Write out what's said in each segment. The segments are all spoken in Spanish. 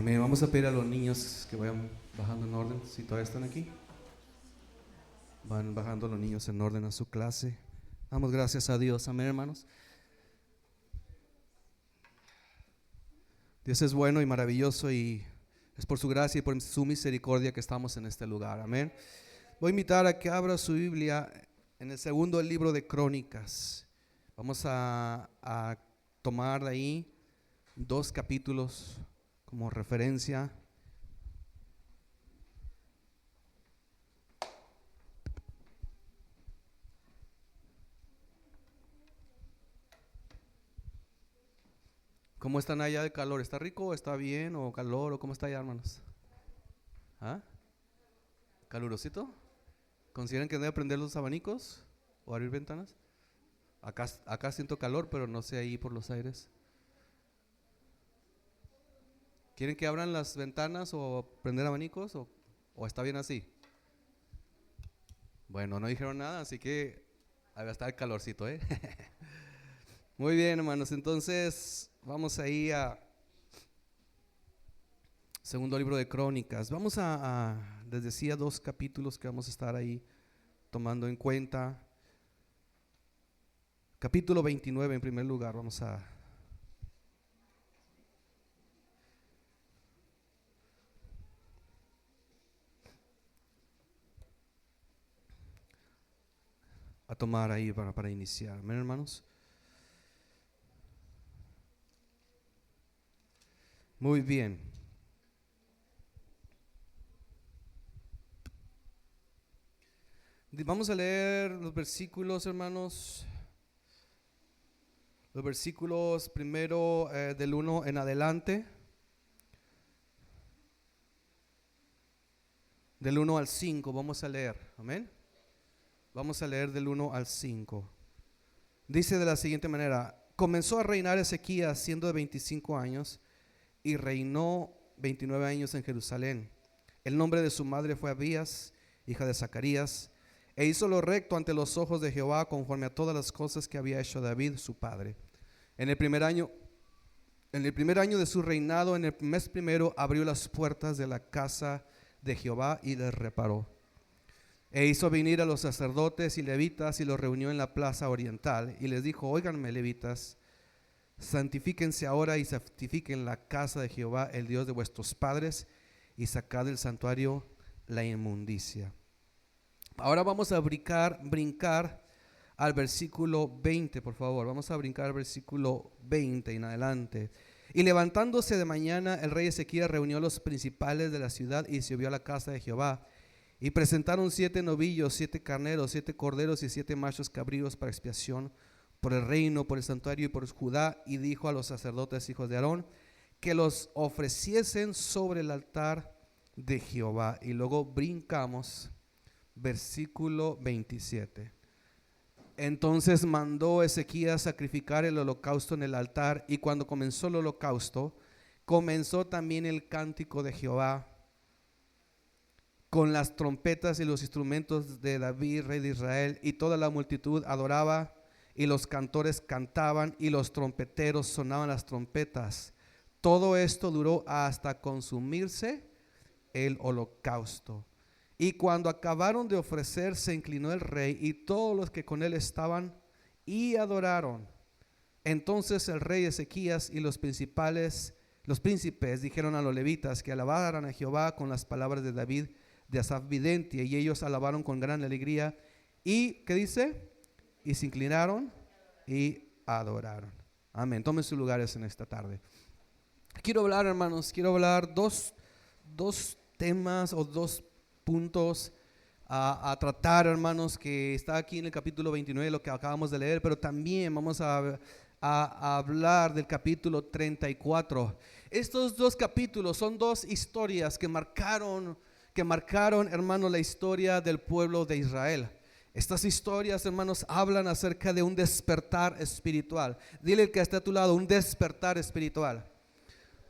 Amén. Vamos a pedir a los niños que vayan bajando en orden, si todavía están aquí. Van bajando los niños en orden a su clase. Damos gracias a Dios. Amén, hermanos. Dios es bueno y maravilloso, y es por su gracia y por su misericordia que estamos en este lugar. Amén. Voy a invitar a que abra su Biblia en el segundo libro de Crónicas. Vamos a tomar de ahí 2 capítulos como referencia. ¿Cómo están allá de calor? ¿Está rico o está bien o calor o cómo está allá, hermanos? ¿Ah? ¿Calurosito? ¿Consideran que debe prender los abanicos o abrir ventanas? Acá siento calor, pero no sé ahí por los aires. ¿Quieren que abran las ventanas o prender abanicos o está bien así? Bueno, no dijeron nada, así que ahí va a estar el calorcito, ¿eh? Muy bien, hermanos, entonces vamos ahí a segundo libro de Crónicas. Vamos les decía 2 capítulos que vamos a estar ahí tomando en cuenta. Capítulo 29 en primer lugar, vamos a tomar ahí para iniciar. Amén, hermanos. Muy bien. Vamos a leer los versículos, hermanos. Los versículos primero del 1 en adelante. Del 1 al 5 vamos a leer. Amén. Vamos a leer del 1 al 5. Dice de la siguiente manera: comenzó a reinar Ezequías siendo de 25 años y reinó 29 años en Jerusalén. El nombre de su madre fue Abías, hija de Zacarías, e hizo lo recto ante los ojos de Jehová conforme a todas las cosas que había hecho David su padre. En el primer año de su reinado, en el mes primero, abrió las puertas de la casa de Jehová y les reparó. E hizo venir a los sacerdotes y levitas y los reunió en la plaza oriental y les dijo: óiganme, levitas, santifíquense ahora y santifiquen la casa de Jehová, el Dios de vuestros padres, y sacad del santuario la inmundicia. Ahora vamos a brincar al versículo 20, por favor. Vamos a brincar al versículo 20 en adelante. Y levantándose de mañana, el rey Ezequías reunió a los principales de la ciudad y subió a la casa de Jehová. Y presentaron 7 novillos, 7 carneros, 7 corderos y 7 machos cabríos para expiación por el reino, por el santuario y por Judá. Y dijo a los sacerdotes, hijos de Aarón, que los ofreciesen sobre el altar de Jehová. Y luego brincamos, versículo 27. Entonces mandó Ezequías sacrificar el holocausto en el altar, y cuando comenzó el holocausto, comenzó también el cántico de Jehová con las trompetas y los instrumentos de David, rey de Israel, y toda la multitud adoraba, y los cantores cantaban, y los trompeteros sonaban las trompetas. Todo esto duró hasta consumirse el holocausto. Y cuando acabaron de ofrecer, se inclinó el rey y todos los que con él estaban y adoraron. Entonces el rey Ezequías y los príncipes dijeron a los levitas que alabaran a Jehová con las palabras de David de Asaf vidente, y ellos alabaron con gran alegría. Y ¿qué dice? Y se inclinaron y adoraron. Amén. Tomen sus lugares en esta tarde. Quiero hablar, hermanos, dos temas o 2 puntos a tratar, hermanos, que está aquí en el capítulo 29, lo que acabamos de leer, pero también vamos a hablar del capítulo 34. Estos 2 capítulos son 2 historias que marcaron, hermanos, la historia del pueblo de Israel. Estas historias, hermanos, hablan acerca de un despertar espiritual. Dile al que está a tu lado: un despertar espiritual.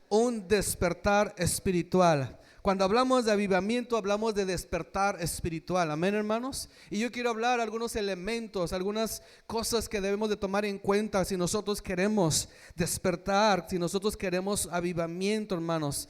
Un despertar espiritual. Cuando hablamos de avivamiento, hablamos de despertar espiritual. Amén, hermanos. Y yo quiero hablar algunos elementos, algunas cosas que debemos de tomar en cuenta si nosotros queremos despertar, si nosotros queremos avivamiento, hermanos.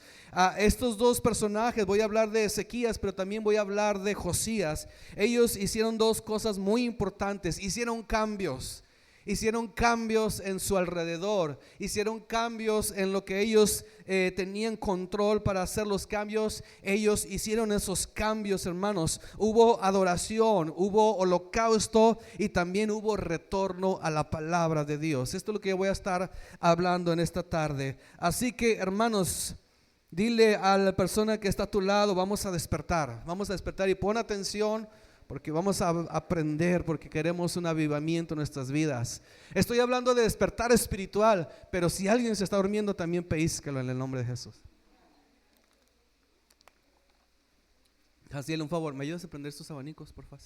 Estos dos personajes, voy a hablar de Ezequías, pero también voy a hablar de Josías. Ellos hicieron dos cosas muy importantes, hicieron cambios. Hicieron cambios en su alrededor, hicieron cambios en lo que ellos tenían control para hacer los cambios. Ellos hicieron esos cambios, hermanos. Hubo adoración, hubo holocausto y también hubo retorno a la palabra de Dios. Esto es lo que yo voy a estar hablando en esta tarde. Así que, hermanos, dile a la persona que está a tu lado, vamos a despertar y pon atención. Porque vamos a aprender, porque queremos un avivamiento en nuestras vidas. Estoy hablando de despertar espiritual, pero si alguien se está durmiendo, también pellízcalo en el nombre de Jesús. Jaciel, un favor, ¿me ayudas a prender estos abanicos, por favor?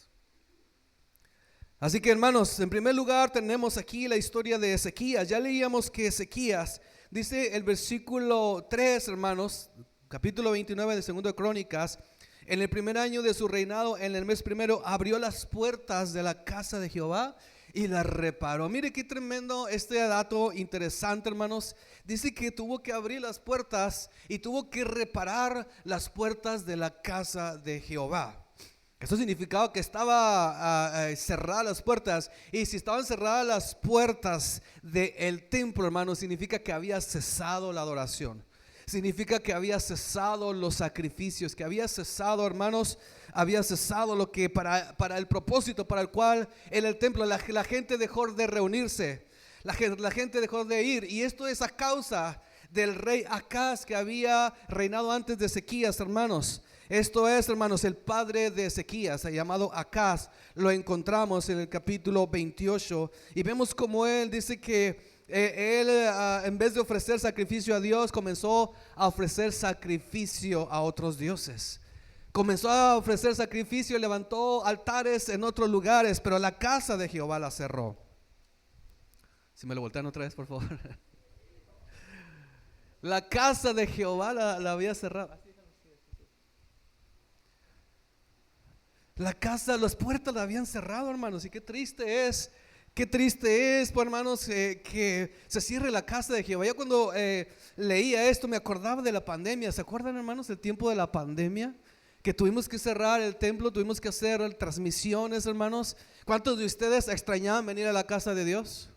Así que, hermanos, en primer lugar tenemos aquí la historia de Ezequías. Ya leíamos que Ezequías, dice el versículo 3, hermanos, capítulo 29 de 2 de Crónicas: en el primer año de su reinado, en el mes primero, abrió las puertas de la casa de Jehová y la reparó. Mire qué tremendo este dato interesante, hermanos. Dice que tuvo que abrir las puertas y tuvo que reparar las puertas de la casa de Jehová. Eso significaba que estaba cerradas las puertas. Y si estaban cerradas las puertas del templo, hermanos, significa que había cesado la adoración. Significa que había cesado los sacrificios, que había cesado, hermanos, había cesado lo que para el propósito para el cual en el templo la gente dejó de reunirse, la gente dejó de ir. Y esto es a causa del rey Acaz, que había reinado antes de Ezequías, hermanos. Esto es, hermanos, el padre de Ezequías, llamado Acaz. Lo encontramos en el capítulo 28 y vemos como él dice que él en vez de ofrecer sacrificio a Dios, comenzó a ofrecer sacrificio a otros dioses. Comenzó a ofrecer sacrificio, levantó altares en otros lugares, pero la casa de Jehová la cerró. Si me lo voltean otra vez, por favor. La casa de Jehová la había cerrado. La casa, las puertas la habían cerrado, hermanos. Y qué triste es, pues, hermanos, que se cierre la casa de Jehová. Yo cuando leía esto me acordaba de la pandemia. ¿Se acuerdan, hermanos, del tiempo de la pandemia? Que tuvimos que cerrar el templo, tuvimos que hacer transmisiones, hermanos. ¿Cuántos de ustedes extrañaban venir a la casa de Dios?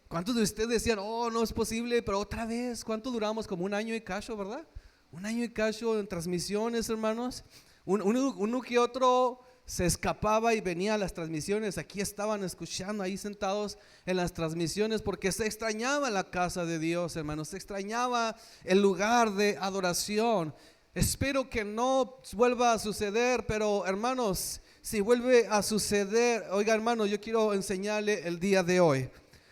¿Cuántos de ustedes decían, oh, no es posible, pero otra vez? ¿Cuánto duramos? Como un año y cacho, ¿verdad? Un año y cacho en transmisiones, hermanos. Uno que otro se escapaba y venía a las transmisiones. Aquí estaban escuchando, ahí sentados en las transmisiones, porque se extrañaba la casa de Dios, hermanos. Se extrañaba el lugar de adoración. Espero que no vuelva a suceder, pero hermanos, si vuelve a suceder, oiga, hermanos, yo quiero enseñarle el día de hoy.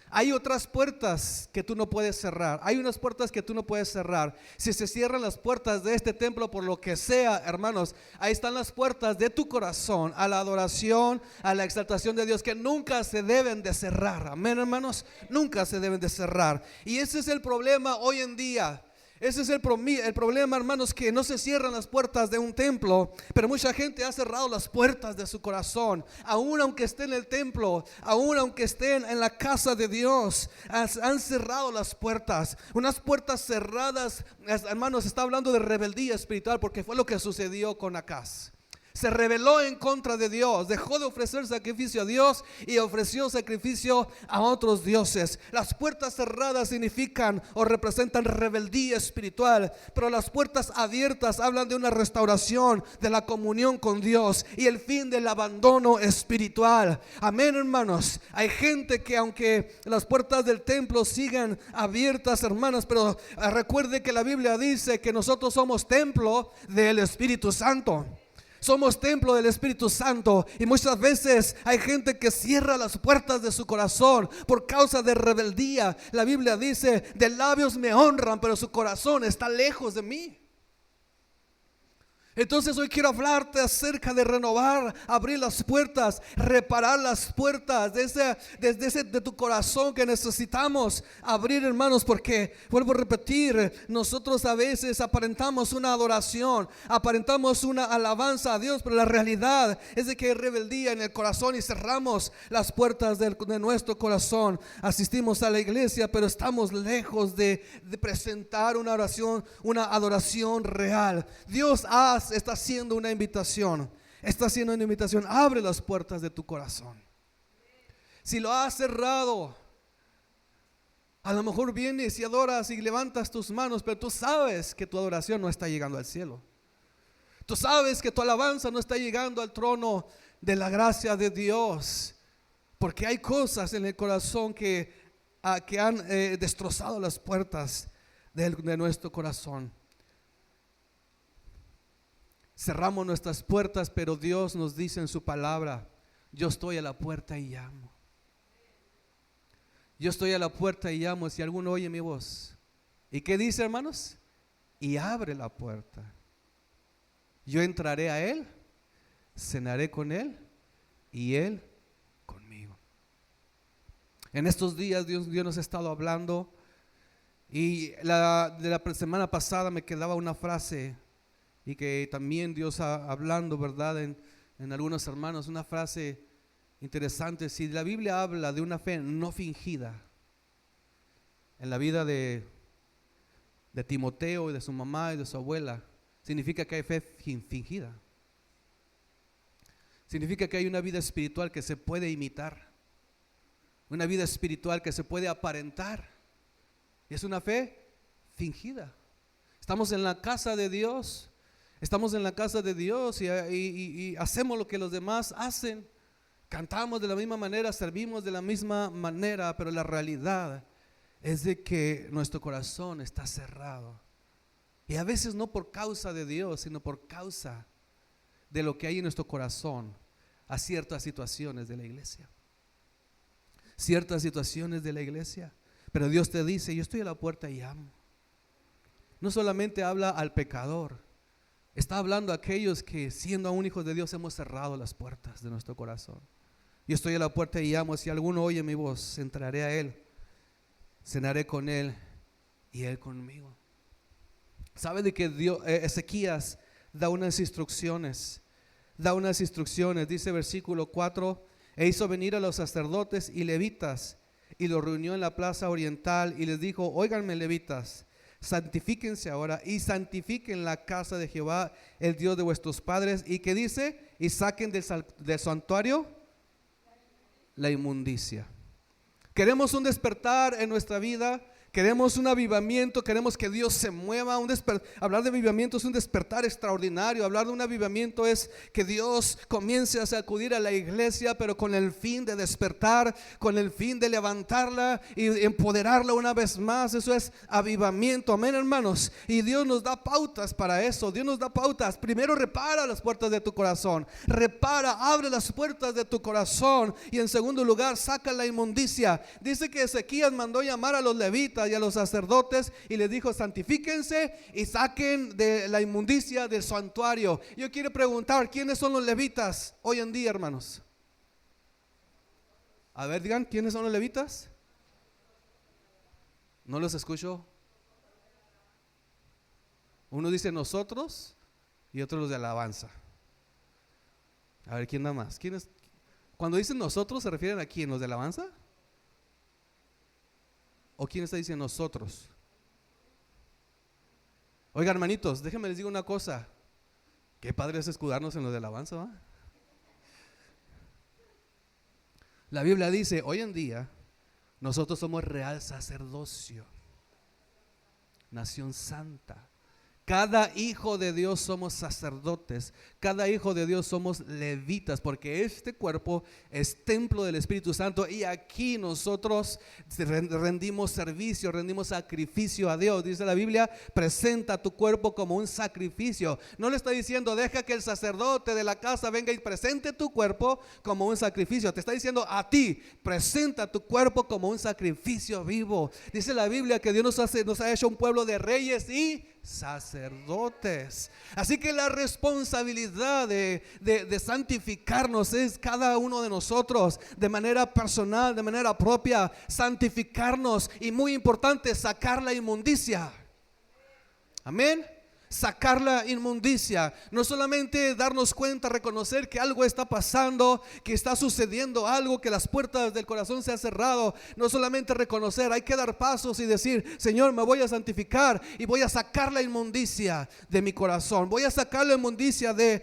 Hay otras puertas que tú no puedes cerrar. Hay unas puertas que tú no puedes cerrar. Si se cierran las puertas de este templo por lo que sea, hermanos, ahí están las puertas de tu corazón a la adoración, a la exaltación de Dios, que nunca se deben de cerrar. Amén, hermanos, nunca se deben de cerrar. Y ese es el problema hoy en día. Ese es el problema, hermanos, que no se cierran las puertas de un templo, pero mucha gente ha cerrado las puertas de su corazón. Aún aunque estén en el templo, aún aunque estén en la casa de Dios, han cerrado las puertas. Unas puertas cerradas, hermanos, está hablando de rebeldía espiritual, porque fue lo que sucedió con Acaz. Se rebeló en contra de Dios, dejó de ofrecer sacrificio a Dios y ofreció sacrificio a otros dioses. Las puertas cerradas significan o representan rebeldía espiritual, pero las puertas abiertas hablan de una restauración de la comunión con Dios y el fin del abandono espiritual. Amén, hermanos. Hay gente que aunque las puertas del templo sigan abiertas, hermanos, pero recuerde que la Biblia dice que nosotros somos templo del Espíritu Santo. Somos templo del Espíritu Santo, y muchas veces hay gente que cierra las puertas de su corazón por causa de rebeldía. La Biblia dice, de labios me honran, pero su corazón está lejos de mí. Entonces hoy quiero hablarte acerca de renovar, abrir las puertas, reparar las puertas de tu corazón que necesitamos abrir, hermanos, porque vuelvo a repetir, nosotros a veces aparentamos una adoración, aparentamos una alabanza a Dios, pero la realidad es de que hay rebeldía en el corazón y cerramos las puertas de nuestro corazón. Asistimos a la iglesia, pero estamos lejos de presentar una oración, una adoración real. Dios está haciendo una invitación. Está haciendo una invitación. Abre las puertas de tu corazón. Si lo has cerrado, a lo mejor vienes y adoras y levantas tus manos, pero tú sabes que tu adoración no está llegando al cielo. Tú sabes que tu alabanza no está llegando al trono de la gracia de Dios, porque hay cosas en el corazón que han destrozado las puertas de nuestro corazón. Cerramos nuestras puertas, pero Dios nos dice en su palabra: yo estoy a la puerta y llamo. Yo estoy a la puerta y llamo. Si alguno oye mi voz, ¿y qué dice, hermanos? Y abre la puerta. Yo entraré a él, cenaré con él y él conmigo. En estos días Dios nos ha estado hablando, y de la semana pasada me quedaba una frase, y que también Dios hablando, ¿verdad? En algunos hermanos, una frase interesante. Si la Biblia habla de una fe no fingida en la vida de Timoteo y de su mamá y de su abuela, significa que hay fe fingida. Significa que hay una vida espiritual que se puede imitar, una vida espiritual que se puede aparentar. Y es una fe fingida. Estamos en la casa de Dios. Estamos en la casa de Dios y hacemos lo que los demás hacen. Cantamos de la misma manera, servimos de la misma manera, pero la realidad es de que nuestro corazón está cerrado. Y a veces no por causa de Dios, sino por causa de lo que hay en nuestro corazón a ciertas situaciones de la iglesia. Ciertas situaciones de la iglesia. Pero Dios te dice: yo estoy a la puerta y llamo. No solamente habla al pecador, está hablando a aquellos que, siendo aún hijos de Dios, hemos cerrado las puertas de nuestro corazón. Yo estoy a la puerta y llamo. Si alguno oye mi voz, entraré a él, cenaré con él y él conmigo. ¿Sabe de que Ezequías da unas instrucciones? Dice versículo 4: e hizo venir a los sacerdotes y levitas y los reunió en la plaza oriental y les dijo: óiganme, levitas, santifíquense ahora y santifiquen la casa de Jehová, el Dios de vuestros padres. ¿Y qué dice? Y saquen del santuario la inmundicia. Queremos un despertar en nuestra vida. Queremos un avivamiento, queremos que Dios se mueva. Hablar de avivamiento es un despertar extraordinario. Hablar de un avivamiento es que Dios comience a sacudir a la iglesia, pero con el fin de despertar, con el fin de levantarla y empoderarla una vez más. Eso es avivamiento, amén, hermanos. Y Dios nos da pautas para eso. Dios nos da pautas. Primero, repara las puertas de tu corazón. Abre las puertas de tu corazón. Y en segundo lugar, saca la inmundicia. Dice que Ezequías mandó llamar a los levitas y a los sacerdotes y les dijo: santifíquense y saquen de la inmundicia del santuario. Yo quiero preguntar: ¿quiénes son los levitas hoy en día, hermanos? A ver, digan, ¿quiénes son los levitas? No los escucho. Uno dice nosotros y otro los de alabanza. A ver, ¿quién da más? Cuando dicen nosotros, ¿se refieren a quién? ¿Los de alabanza? ¿O quién está diciendo nosotros? Oiga, hermanitos, déjenme les digo una cosa. Qué padre es escudarnos en lo de alabanza, ¿va? La Biblia dice: hoy en día nosotros somos real sacerdocio, nación santa. Cada hijo de Dios somos sacerdotes, cada hijo de Dios somos levitas, porque este cuerpo es templo del Espíritu Santo y aquí nosotros rendimos servicio, rendimos sacrificio a Dios. Dice la Biblia: presenta tu cuerpo como un sacrificio. No le está diciendo: deja que el sacerdote de la casa venga y presente tu cuerpo como un sacrificio. Te está diciendo a ti: presenta tu cuerpo como un sacrificio vivo. Dice la Biblia que Dios nos ha hecho un pueblo de reyes y sacerdotes. Así que la responsabilidad de santificarnos es cada uno de nosotros, de manera personal, de manera propia, santificarnos, y muy importante, sacar la inmundicia. Amén. Sacar la inmundicia, no solamente darnos cuenta, reconocer que algo está pasando, que está sucediendo algo, que las puertas del corazón se han cerrado. No solamente reconocer, hay que dar pasos y decir: Señor, me voy a santificar y voy a sacar la inmundicia de mi corazón, voy a sacar la inmundicia de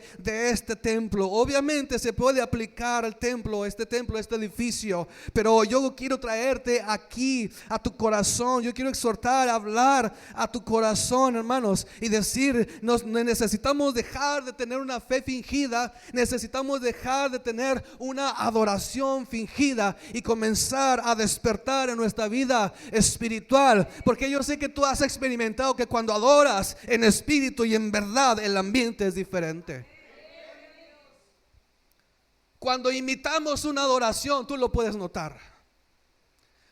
este templo. Obviamente se puede aplicar al templo, este edificio, pero yo quiero traerte aquí a tu corazón. Yo quiero exhortar, hablar a tu corazón, hermanos, y decir: nos necesitamos dejar de tener una fe fingida, necesitamos dejar de tener una adoración fingida y comenzar a despertar en nuestra vida espiritual, porque yo sé que tú has experimentado que cuando adoras en espíritu y en verdad, el ambiente es diferente. Cuando imitamos una adoración, tú lo puedes notar.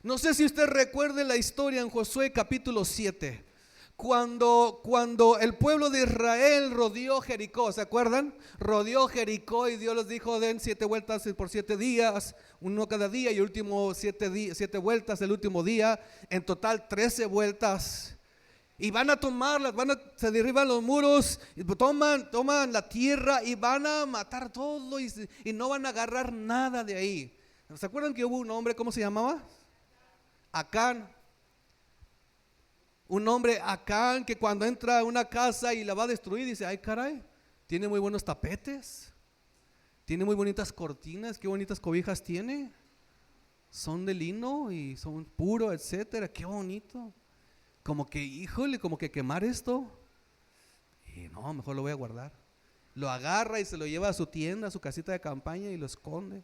No sé si usted recuerde la historia en Josué capítulo 7. Cuando el pueblo de Israel rodeó Jericó, ¿se acuerdan? Rodeó Jericó y Dios les dijo: den 7 vueltas por 7 días, uno cada día, y último 7 vueltas el último día, en total 13 vueltas. Y van a tomarlas, se derriban los muros, toman la tierra y van a matar todo, y no van a agarrar nada de ahí. ¿Se acuerdan que hubo un hombre, cómo se llamaba? Acán. Un hombre, Acán, que cuando entra a una casa y la va a destruir, dice: ay caray, tiene muy buenos tapetes, tiene muy bonitas cortinas, qué bonitas cobijas tiene, son de lino y son puros, etcétera, qué bonito. Como que, híjole, como que quemar esto, y no, mejor lo voy a guardar. Lo agarra y se lo lleva a su tienda, a su casita de campaña, y lo esconde.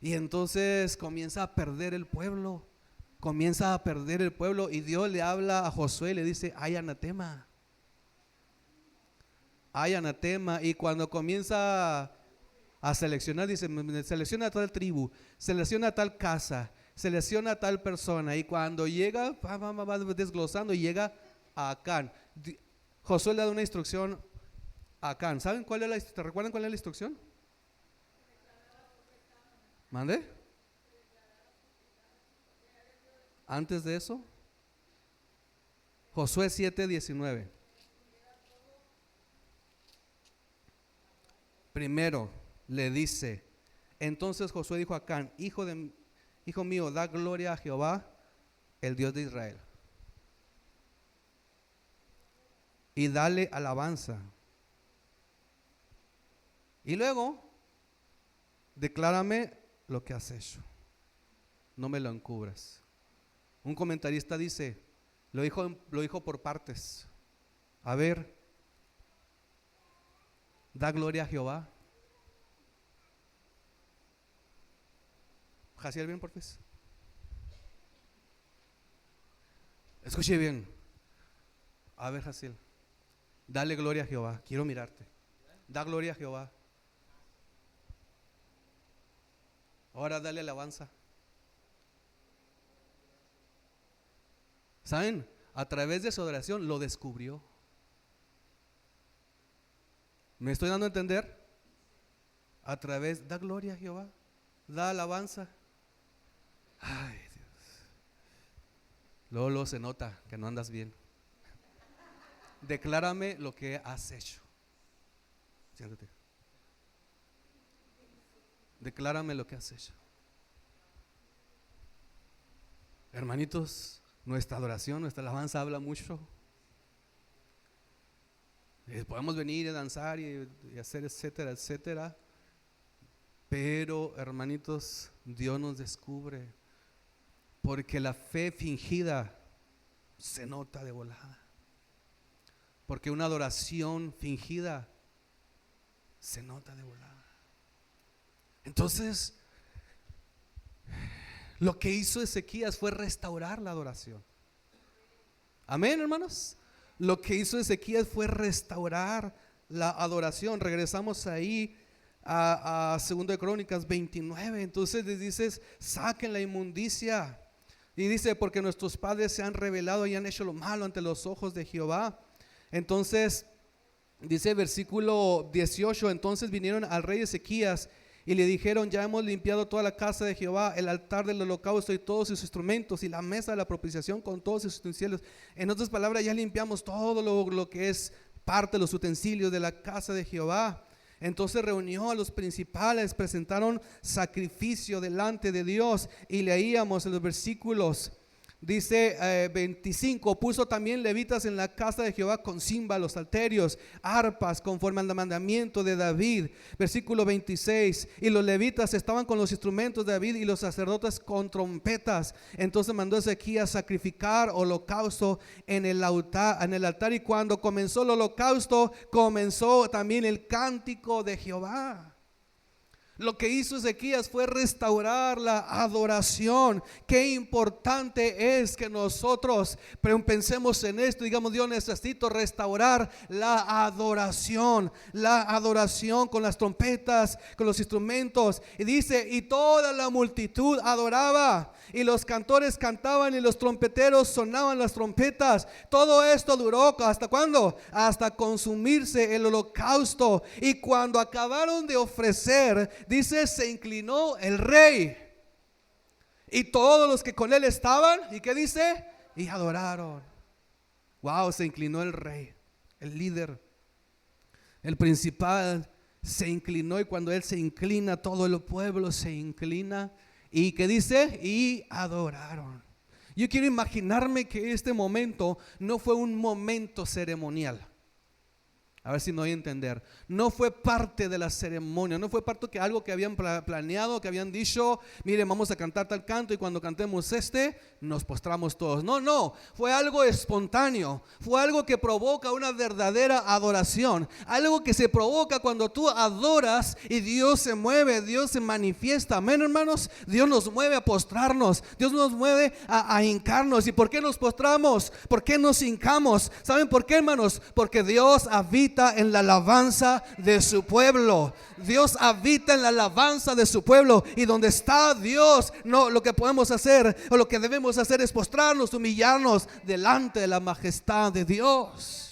Y entonces comienza a perder el pueblo. Y Dios le habla a Josué y le dice: hay anatema. Y cuando comienza a seleccionar, dice: selecciona a tal tribu, selecciona a tal casa, selecciona a tal persona. Y cuando llega, va desglosando y llega a Acán. Josué le da una instrucción a Acán. ¿Saben cuál es ¿te recuerdan cuál es la instrucción? ¿Mande? Antes de eso, Josué 7:19. Primero le dice: entonces Josué dijo a Acán: hijo mío, da gloria a Jehová, el Dios de Israel, y dale alabanza. Y luego, declárame lo que has hecho, no me lo encubras. Un comentarista dice: lo dijo por partes. A ver, da gloria a Jehová. Jaciel, bien, por favor. Escuche bien. A ver, Jaciel, dale gloria a Jehová. Quiero mirarte. Da gloria a Jehová. Ahora dale alabanza. ¿Saben? A través de su adoración lo descubrió. ¿Me estoy dando a entender? A través, da gloria a Jehová, da alabanza. Ay, Dios. Luego se nota que no andas bien. Declárame lo que has hecho. Siéntate. Declárame lo que has hecho. Hermanitos, nuestra adoración, nuestra alabanza habla mucho. Podemos venir a danzar y hacer etcétera, etcétera. Pero, hermanitos, Dios nos descubre, porque la fe fingida se nota de volada. Porque una adoración fingida se nota de volada. Entonces, lo que hizo Ezequías fue restaurar la adoración. Amén, hermanos. Lo que hizo Ezequías fue restaurar la adoración. Regresamos ahí a 2 de Crónicas 29. Entonces les dices: saquen la inmundicia. Y dice: porque nuestros padres se han rebelado y han hecho lo malo ante los ojos de Jehová. Entonces dice versículo 18, entonces vinieron al rey Ezequías y le dijeron: ya hemos limpiado toda la casa de Jehová, el altar del holocausto y todos sus instrumentos, y la mesa de la propiciación con todos sus utensilios. En otras palabras, ya limpiamos todo lo que es parte de los utensilios de la casa de Jehová. Entonces reunió a los principales, presentaron sacrificio delante de Dios, y leíamos en los versículos. Dice 25, puso también levitas en la casa de Jehová con címbalos, salterios, arpas, conforme al mandamiento de David. Versículo 26, y los levitas estaban con los instrumentos de David y los sacerdotes con trompetas. Entonces mandó Ezequías sacrificar holocausto en el altar, y cuando comenzó el holocausto, comenzó también el cántico de Jehová. Lo que hizo Ezequías fue restaurar la adoración. Qué importante es que nosotros pensemos en esto. Digamos: Dios, necesito restaurar la adoración con las trompetas, con los instrumentos. Y dice: y toda la multitud adoraba, y los cantores cantaban, y los trompeteros sonaban las trompetas. Todo esto duró, ¿hasta cuándo? Hasta consumirse el holocausto. Y cuando acabaron de ofrecer, dice, se inclinó el rey y todos los que con él estaban. ¿Y qué dice? Y adoraron. Wow, se inclinó el rey, el líder, el principal, se inclinó. Y cuando él se inclina, todo el pueblo se inclina. ¿Y qué dice? Y adoraron. Yo quiero imaginarme que este momento no fue un momento ceremonial. A ver si no voy a entender. No fue parte de la ceremonia, no fue parte de algo que habían planeado, que habían dicho: miren, vamos a cantar tal canto y cuando cantemos nos postramos todos. No, fue algo espontáneo. Fue algo que provoca una verdadera adoración. Algo que se provoca cuando tú adoras y Dios se mueve, Dios se manifiesta. Amén, hermanos. Dios nos mueve a postrarnos, Dios nos mueve a hincarnos. ¿Y por qué nos postramos? ¿Por qué nos hincamos? ¿Saben por qué, hermanos? Porque Dios habita en la alabanza de su pueblo. Dios habita en la alabanza de su pueblo, y donde está Dios, no, lo que podemos hacer o lo que debemos hacer es postrarnos, humillarnos delante de la majestad de Dios.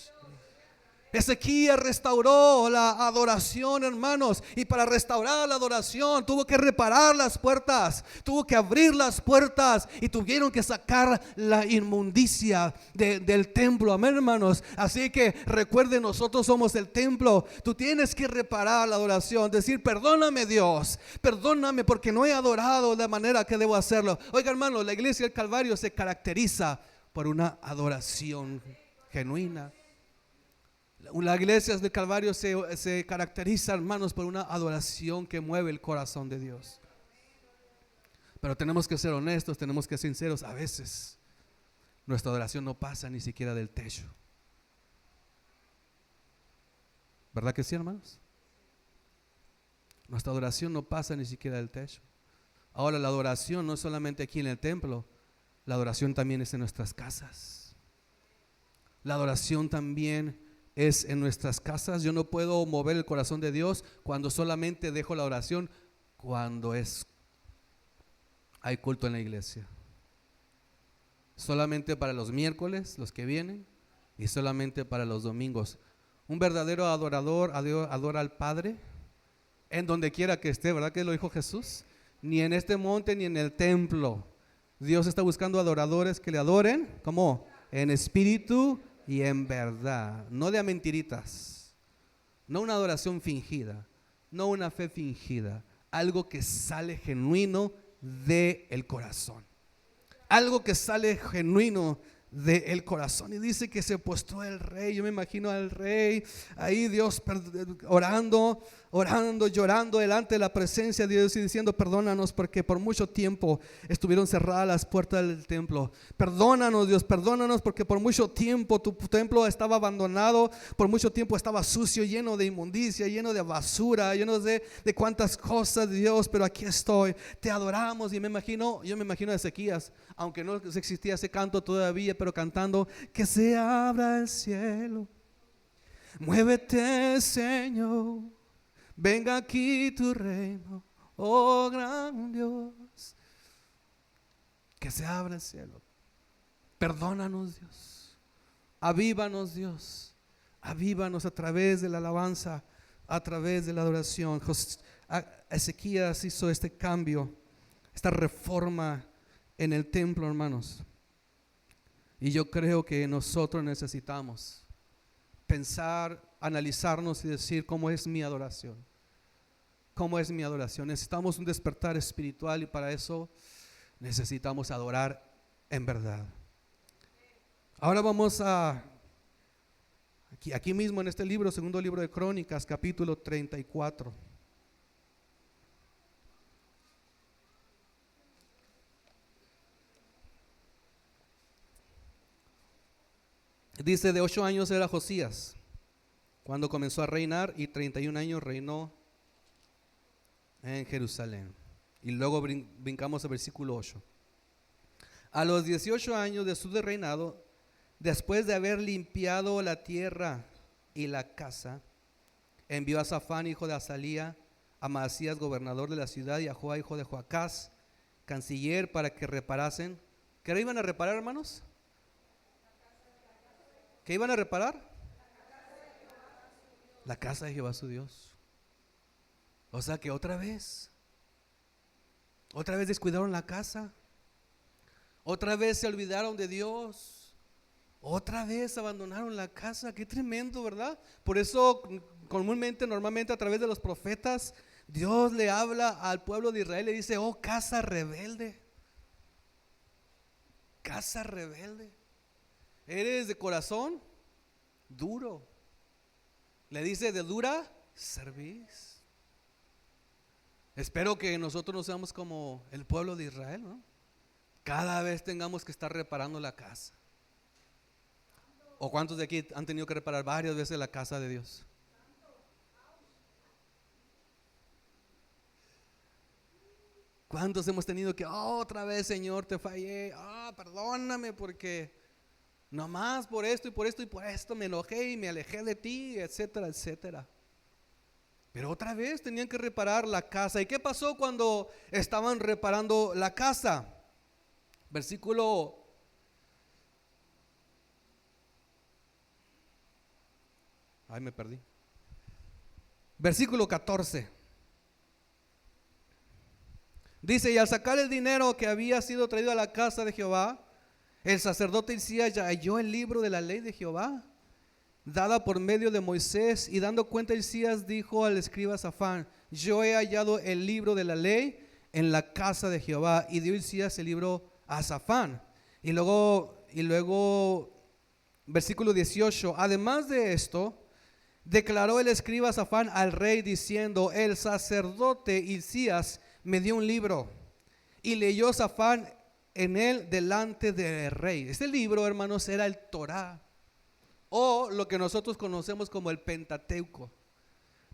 Ezequías restauró la adoración, hermanos, y para restaurar la adoración tuvo que reparar las puertas, tuvo que abrir las puertas, y tuvieron que sacar la inmundicia del templo. Amén, hermanos. Así que recuerden, nosotros somos el templo. Tú tienes que reparar la adoración, decir: perdóname, Dios, perdóname porque no he adorado de la manera que debo hacerlo. Oiga, hermanos, la iglesia del Calvario se caracteriza por una adoración genuina. La iglesia del Calvario se caracteriza, hermanos, por una adoración que mueve el corazón de Dios. Pero tenemos que ser honestos, tenemos que ser sinceros. A veces nuestra adoración no pasa ni siquiera del techo. ¿Verdad que sí, hermanos? Nuestra adoración no pasa ni siquiera del techo. Ahora, la adoración no es solamente aquí en el templo. La adoración también es en nuestras casas. La adoración también es en nuestras casas. Yo no puedo mover el corazón de Dios cuando solamente dejo la oración cuando hay culto en la iglesia. Solamente para los miércoles, los que vienen, y solamente para los domingos. Un verdadero adorador adora al Padre en donde quiera que esté, ¿verdad que lo dijo Jesús? Ni en este monte ni en el templo. Dios está buscando adoradores que le adoren, ¿cómo? En espíritu y en verdad, no de a mentiritas, no una adoración fingida, no una fe fingida, algo que sale genuino del corazón, algo que sale genuino del corazón. Y dice que se postró el rey. Yo me imagino al rey ahí, Dios orando, llorando delante de la presencia de Dios y diciendo: perdónanos porque por mucho tiempo estuvieron cerradas las puertas del templo. Perdónanos, Dios, perdónanos porque por mucho tiempo tu templo estaba abandonado, por mucho tiempo estaba sucio, lleno de inmundicia, lleno de basura, lleno de cuantas cosas, Dios, pero aquí estoy, te adoramos. Y yo me imagino a Ezequías, aunque no existía ese canto todavía, pero cantando: que se abra el cielo, muévete, Señor, venga aquí tu reino, oh gran Dios. Que se abra el cielo. Perdónanos, Dios. Avívanos, Dios. Avívanos a través de la alabanza, a través de la adoración. Ezequías hizo este cambio, esta reforma en el templo, hermanos. Y yo creo que nosotros necesitamos pensar, analizarnos y decir: ¿cómo es mi adoración? ¿Cómo es mi adoración? Necesitamos un despertar espiritual, y para eso necesitamos adorar en verdad. Ahora vamos a aquí mismo en este libro, segundo libro de Crónicas, capítulo 34. Dice: de 8 años era Josías cuando comenzó a reinar, y 31 años reinó en Jerusalén. Y luego brincamos al versículo 8. A los 18 años de su reinado, después de haber limpiado la tierra y la casa, envió a Safán, hijo de Azalía, a Maasías, gobernador de la ciudad, y a Joa, hijo de Joacás, canciller, para que reparasen. ¿Qué iban a reparar, hermanos? ¿Qué iban a reparar? La casa de Jehová su Dios. O sea que otra vez descuidaron la casa, otra vez se olvidaron de Dios, otra vez abandonaron la casa. Qué tremendo, ¿verdad? Por eso normalmente a través de los profetas, Dios le habla al pueblo de Israel, le dice: oh casa rebelde, casa rebelde, eres de corazón duro. Le dice: de dura cerviz. Espero que nosotros no seamos como el pueblo de Israel, ¿no? Cada vez tengamos que estar reparando la casa. ¿O cuántos de aquí han tenido que reparar varias veces la casa de Dios? ¿Cuántos hemos tenido que otra vez, Señor, te fallé? Perdóname porque nomás por esto y por esto y por esto me enojé y me alejé de ti, etcétera, etcétera. Pero otra vez tenían que reparar la casa. ¿Y qué pasó cuando estaban reparando la casa? Versículo me perdí. Versículo 14. Dice: y al sacar el dinero que había sido traído a la casa de Jehová, el sacerdote Hilcías ya halló el libro de la ley de Jehová, dada por medio de Moisés, y dando cuenta Hilcías dijo al escriba Safán: yo he hallado el libro de la ley en la casa de Jehová. Y dio Hilcías el libro a Safán. Y luego versículo 18: además de esto, declaró el escriba Safán al rey diciendo: el sacerdote Hilcías me dio un libro. Y leyó Safán en él delante del rey. Este libro, hermanos, era el Torá, o lo que nosotros conocemos como el Pentateuco.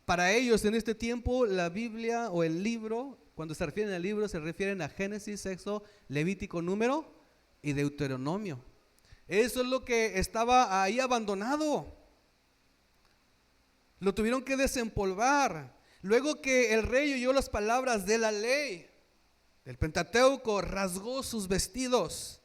Para ellos en este tiempo la Biblia o el libro, cuando se refieren al libro, se refieren a Génesis, Éxodo, Levítico, Número y Deuteronomio. Eso es lo que estaba ahí abandonado. Lo tuvieron que desempolvar. Luego que el rey oyó las palabras de la ley del Pentateuco, rasgó sus vestidos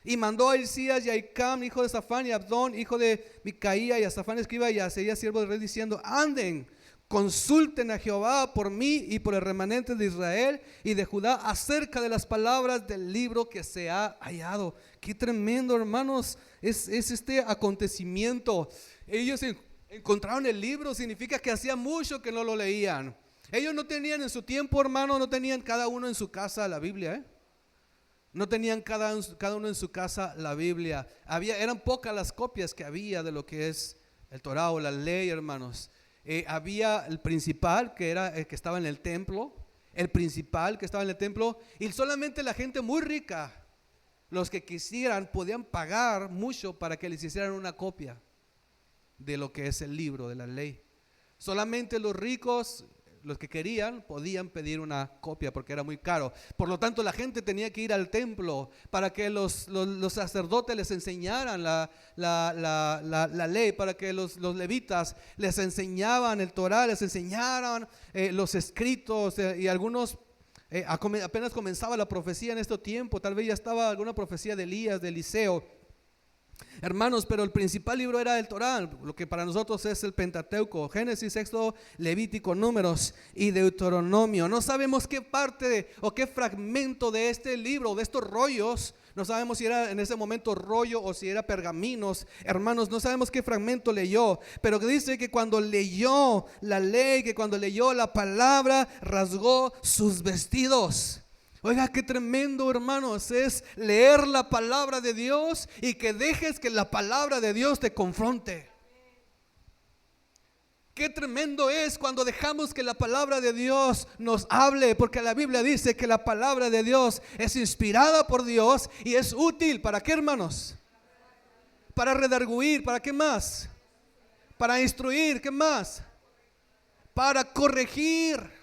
y mandó a Hilcías y a Icam, hijo de Safán, y a Abdón, hijo de Micaía, y a Safán escriba, y a Asaías, siervo del rey, diciendo: anden, consulten a Jehová por mí y por el remanente de Israel y de Judá acerca de las palabras del libro que se ha hallado. Qué tremendo, hermanos, es este acontecimiento. Ellos encontraron el libro, significa que hacía mucho que no lo leían. Ellos no tenían en su tiempo, hermano, no tenían cada uno en su casa la Biblia, No tenían cada uno en su casa la Biblia. Eran pocas las copias que había de lo que es el Torá o la ley, hermanos. Había el principal, que era el que estaba en el templo, y solamente la gente muy rica, los que quisieran, podían pagar mucho para que les hicieran una copia de lo que es el libro de la ley. Solamente los ricos, los que querían, podían pedir una copia porque era muy caro. Por lo tanto, la gente tenía que ir al templo para que los sacerdotes les enseñaran la ley, para que los levitas les enseñaban el Torá, les enseñaran los escritos, y algunos apenas comenzaba la profecía en este tiempo. Tal vez ya estaba alguna profecía de Elías, de Eliseo. Hermanos, pero el principal libro era el Torá, lo que para nosotros es el Pentateuco: Génesis, Éxodo, Levítico, Números y Deuteronomio. No sabemos qué parte o qué fragmento de este libro, de estos rollos, no sabemos si era en ese momento rollo o si era pergaminos, hermanos, no sabemos qué fragmento leyó, pero dice que cuando leyó la ley, que cuando leyó la palabra, rasgó sus vestidos. Oiga, qué tremendo, hermanos, es leer la palabra de Dios y que dejes que la palabra de Dios te confronte. Qué tremendo es cuando dejamos que la palabra de Dios nos hable, porque la Biblia dice que la palabra de Dios es inspirada por Dios y es útil. ¿Para qué, hermanos? Para redarguir. ¿Para qué más? Para instruir. ¿Qué más? Para corregir.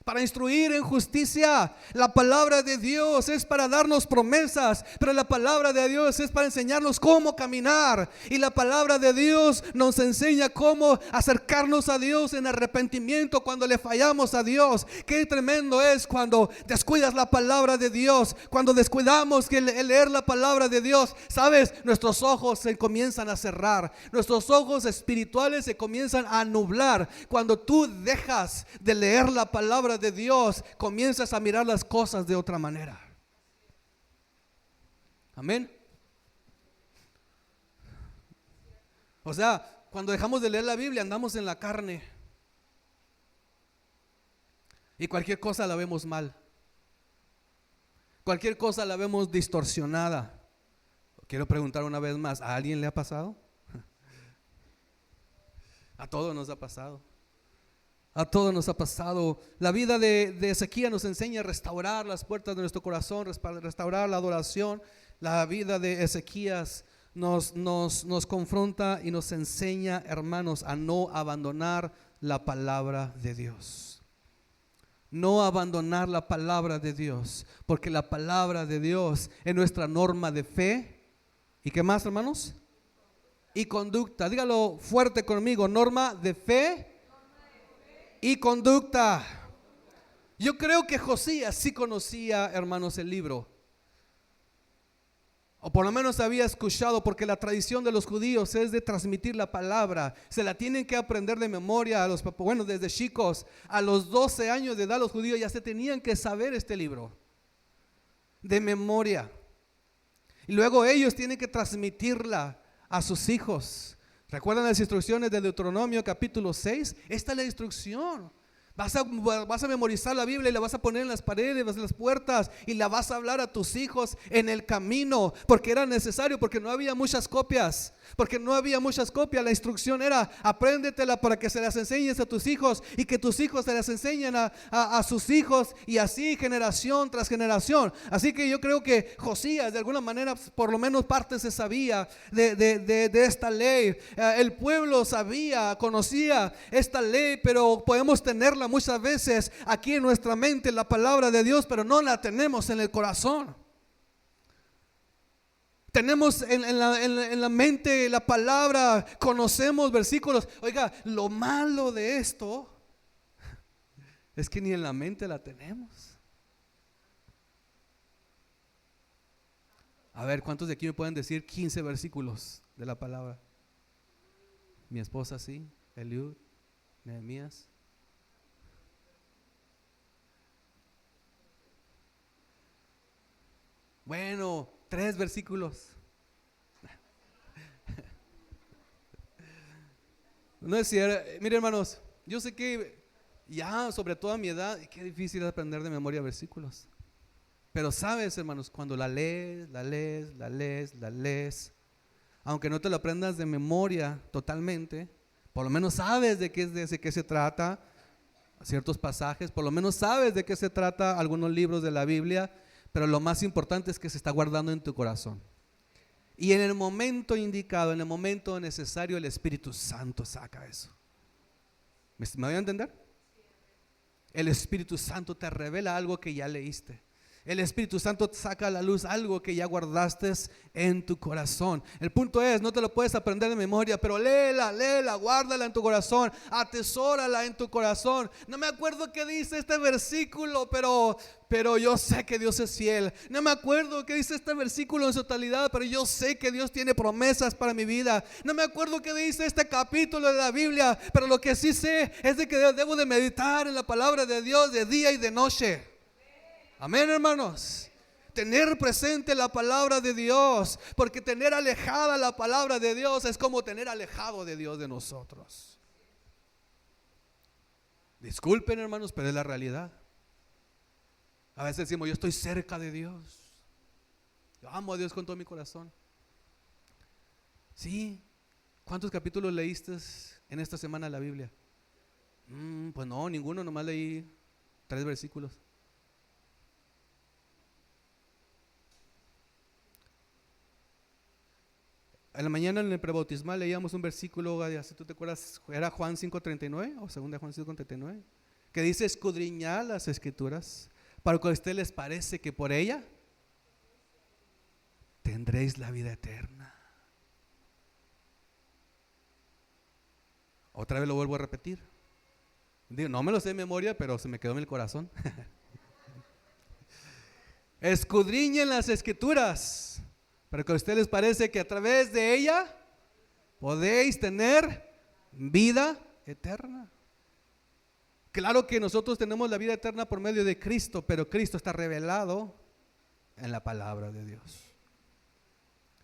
Para instruir en justicia. La palabra de Dios es para darnos promesas, pero la palabra de Dios es para enseñarnos cómo caminar. Y la palabra de Dios nos enseña cómo acercarnos a Dios en arrepentimiento cuando le fallamos a Dios. Qué tremendo es cuando descuidas la palabra de Dios, cuando descuidamos que el leer la palabra de Dios. Sabes, nuestros ojos se comienzan a cerrar, nuestros ojos espirituales se comienzan a nublar. Cuando tú dejas de leer la palabra de Dios, comienzas a mirar las cosas de otra manera. Amén. O sea, cuando dejamos de leer la Biblia, andamos en la carne y cualquier cosa la vemos mal, cualquier cosa la vemos distorsionada. Quiero preguntar una vez más, ¿a alguien le ha pasado? A todos nos ha pasado. A todos nos ha pasado. La vida de Ezequías nos enseña a restaurar las puertas de nuestro corazón, restaurar la adoración. La vida de Ezequías nos confronta y nos enseña, hermanos, a no abandonar la palabra de Dios. No abandonar la palabra de Dios, porque la palabra de Dios es nuestra norma de fe. ¿Y qué más, hermanos? Y conducta. Dígalo fuerte conmigo: norma de fe y conducta. Yo creo que Josías sí conocía, hermanos, el libro, o por lo menos había escuchado, porque la tradición de los judíos es de transmitir la palabra. Se la tienen que aprender de memoria a los, bueno, desde chicos. A los 12 años de edad los judíos ya se tenían que saber este libro de memoria, y luego ellos tienen que transmitirla a sus hijos. ¿Recuerdan las instrucciones de Deuteronomio capítulo 6? Esta es la instrucción. Vas a memorizar la Biblia y la vas a poner en las paredes, en las puertas, y la vas a hablar a tus hijos en el camino, porque era necesario, porque no había muchas copias. La instrucción era: apréndetela para que se las enseñes a tus hijos y que tus hijos se las enseñen a sus hijos, y así generación tras generación. Así que yo creo que Josías de alguna manera, por lo menos parte se sabía de esta ley. El pueblo conocía esta ley, pero podemos tenerla muchas veces aquí en nuestra mente, la palabra de Dios, pero no la tenemos en el corazón. Tenemos en la mente la palabra, conocemos versículos. Oiga, lo malo de esto es que ni en la mente la tenemos. A ver, ¿cuántos de aquí me pueden decir 15 versículos de la palabra? Mi esposa sí, Eliud, Nehemías. Bueno, 3 versículos. No es cierto. Mire, hermanos, yo sé que ya sobre todo a mi edad, qué difícil es aprender de memoria versículos. Pero sabes, hermanos, cuando la lees, aunque no te lo aprendas de memoria totalmente, por lo menos sabes de qué se trata ciertos pasajes, por lo menos sabes de qué se trata algunos libros de la Biblia. Pero lo más importante es que se está guardando en tu corazón. Y en el momento indicado, en el momento necesario, el Espíritu Santo saca eso. ¿Me voy a entender? El Espíritu Santo te revela algo que ya leíste. El Espíritu Santo saca a la luz algo que ya guardaste en tu corazón. El punto es, no te lo puedes aprender de memoria, pero léela, guárdala en tu corazón, atesórala en tu corazón. No me acuerdo qué dice este versículo, pero yo sé que Dios es fiel. No me acuerdo qué dice este versículo en su totalidad, pero yo sé que Dios tiene promesas para mi vida. No me acuerdo qué dice este capítulo de la Biblia, pero lo que sí sé es de que debo de meditar en la palabra de Dios de día y de noche. Amén, hermanos. Tener presente la palabra de Dios, porque tener alejada la palabra de Dios es como tener alejado de Dios de nosotros. Disculpen, hermanos, pero es la realidad. A veces decimos, yo estoy cerca de Dios, yo amo a Dios con todo mi corazón. Sí. ¿Cuántos capítulos leíste en esta semana de la Biblia? Pues no, ninguno, nomás leí 3 versículos. En la mañana en el prebautismal leíamos un versículo, si tú te acuerdas, era Juan 5:39 o 2 Juan 5:39, que dice: escudriñad las escrituras, para que a ustedes les parece que por ella tendréis la vida eterna. Otra vez lo vuelvo a repetir. Digo, no me lo sé de memoria, pero se me quedó en el corazón. Escudriñen las escrituras, para que a ustedes les parece que a través de ella podéis tener vida eterna. Claro que nosotros tenemos la vida eterna por medio de Cristo, pero Cristo está revelado en la palabra de Dios.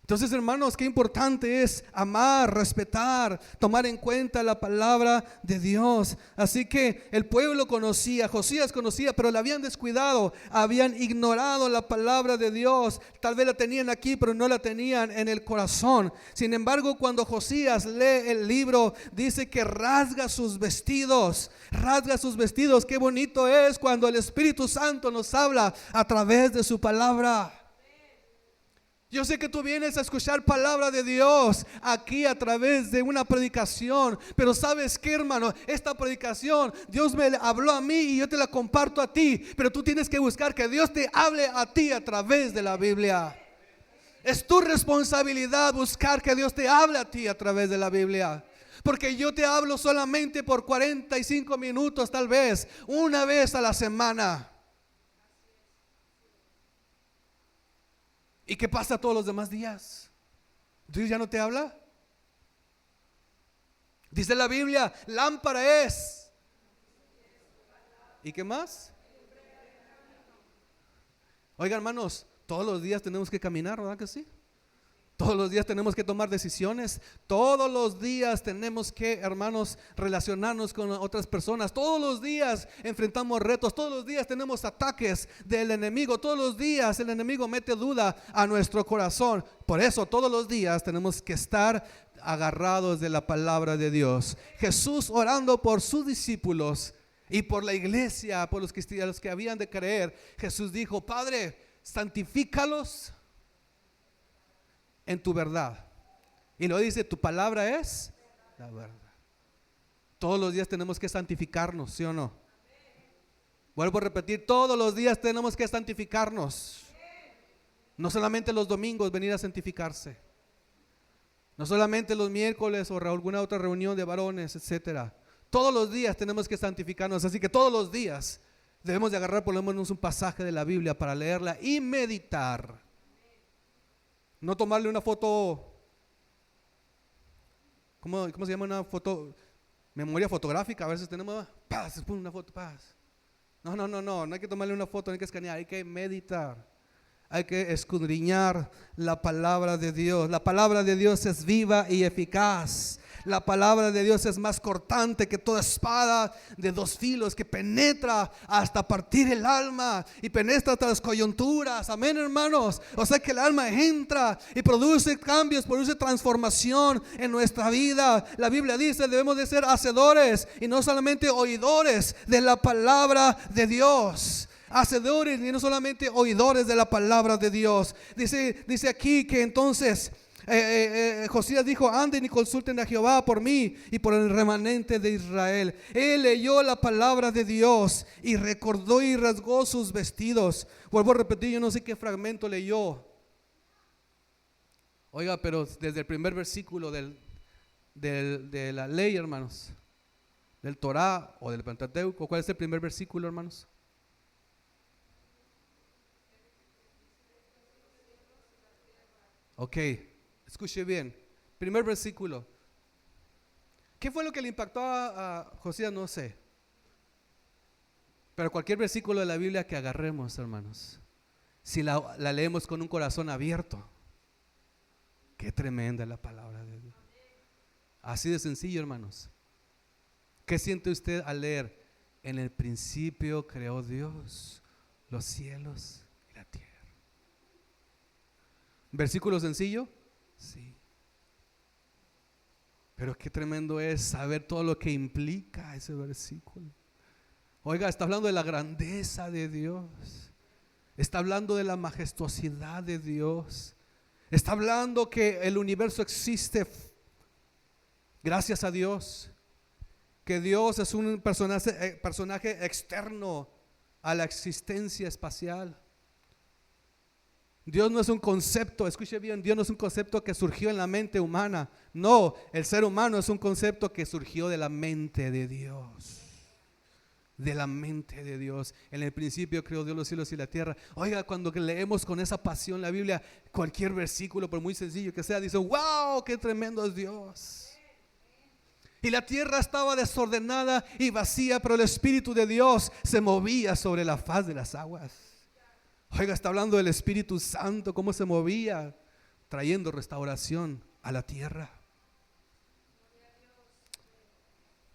Entonces, hermanos, qué importante es amar, respetar, tomar en cuenta la palabra de Dios. Así que el pueblo conocía, Josías conocía, pero la habían descuidado, habían ignorado la palabra de Dios. Tal vez la tenían aquí, pero no la tenían en el corazón. Sin embargo, cuando Josías lee el libro, dice que rasga sus vestidos. Rasga sus vestidos. Qué bonito es cuando el Espíritu Santo nos habla a través de su palabra. Yo sé que tú vienes a escuchar palabra de Dios aquí a través de una predicación, pero ¿sabes qué, hermano? Esta predicación Dios me habló a mí y yo te la comparto a ti, pero tú tienes que buscar que Dios te hable a ti a través de la Biblia. Es tu responsabilidad buscar que Dios te hable a ti a través de la Biblia. Porque yo te hablo solamente por 45 minutos, tal vez, una vez a la semana. ¿Y qué pasa todos los demás días? ¿Dios ya no te habla? Dice la Biblia, lámpara es. ¿Y qué más? Oiga, hermanos, todos los días tenemos que caminar, ¿verdad que sí? Todos los días tenemos que tomar decisiones. Todos los días tenemos que, hermanos, relacionarnos con otras personas. Todos los días enfrentamos retos. Todos los días tenemos ataques del enemigo. Todos los días el enemigo mete duda a nuestro corazón. Por eso todos los días tenemos que estar agarrados de la palabra de Dios. Jesús, orando por sus discípulos y por la iglesia, por los cristianos que habían de creer, Jesús dijo: Padre, santifícalos en tu verdad. Y lo dice, tu palabra es la verdad. Todos los días tenemos que santificarnos, ¿sí o no? Vuelvo a repetir, todos los días tenemos que santificarnos. No solamente los domingos venir a santificarse, no solamente los miércoles o alguna otra reunión de varones, etcétera. Todos los días tenemos que santificarnos. Así que todos los días debemos de agarrar por lo menos un pasaje de la Biblia para leerla y meditar. No tomarle una foto, ¿cómo se llama? Una foto, memoria fotográfica. A veces tenemos, paz, una foto, paz. No hay que tomarle una foto, no hay que escanear, hay que meditar. Hay que escudriñar la palabra de Dios. La palabra de Dios es viva y eficaz. La palabra de Dios es más cortante que toda espada de 2 filos, que penetra hasta partir el alma y penetra hasta las coyunturas. Amén, hermanos. O sea que el alma entra y produce cambios, produce transformación en nuestra vida. La Biblia dice, debemos de ser hacedores y no solamente oidores de la palabra de Dios. Hacedores y no solamente oidores de la palabra de Dios. Dice aquí que entonces Josías dijo: anden y consulten a Jehová por mí y por el remanente de Israel. Él leyó la palabra de Dios y recordó y rasgó sus vestidos. Vuelvo a repetir, yo no sé qué fragmento leyó. Oiga, pero desde el primer versículo de la ley, hermanos, del Torá o del Pentateuco, ¿cuál es el primer versículo, hermanos? Ok, escuche bien. Primer versículo. ¿Qué fue lo que le impactó a Josías? No sé. Pero cualquier versículo de la Biblia que agarremos, hermanos, si la leemos con un corazón abierto, qué tremenda es la palabra de Dios. Así de sencillo, hermanos. ¿Qué siente usted al leer? En el principio creó Dios los cielos y la tierra. ¿Versículo sencillo? Sí. Pero qué tremendo es saber todo lo que implica ese versículo. Oiga, está hablando de la grandeza de Dios. Está hablando de la majestuosidad de Dios. Está hablando que el universo existe gracias a Dios. Que Dios es un personaje externo a la existencia espacial. Dios no es un concepto, escuche bien, Dios no es un concepto que surgió en la mente humana. No, el ser humano es un concepto que surgió de la mente de Dios. De la mente de Dios. En el principio creó Dios los cielos y la tierra. Oiga, cuando leemos con esa pasión la Biblia, cualquier versículo, por muy sencillo que sea, dice: wow, qué tremendo es Dios. Y la tierra estaba desordenada y vacía, pero el Espíritu de Dios se movía sobre la faz de las aguas. Oiga, está hablando del Espíritu Santo, cómo se movía, trayendo restauración a la tierra.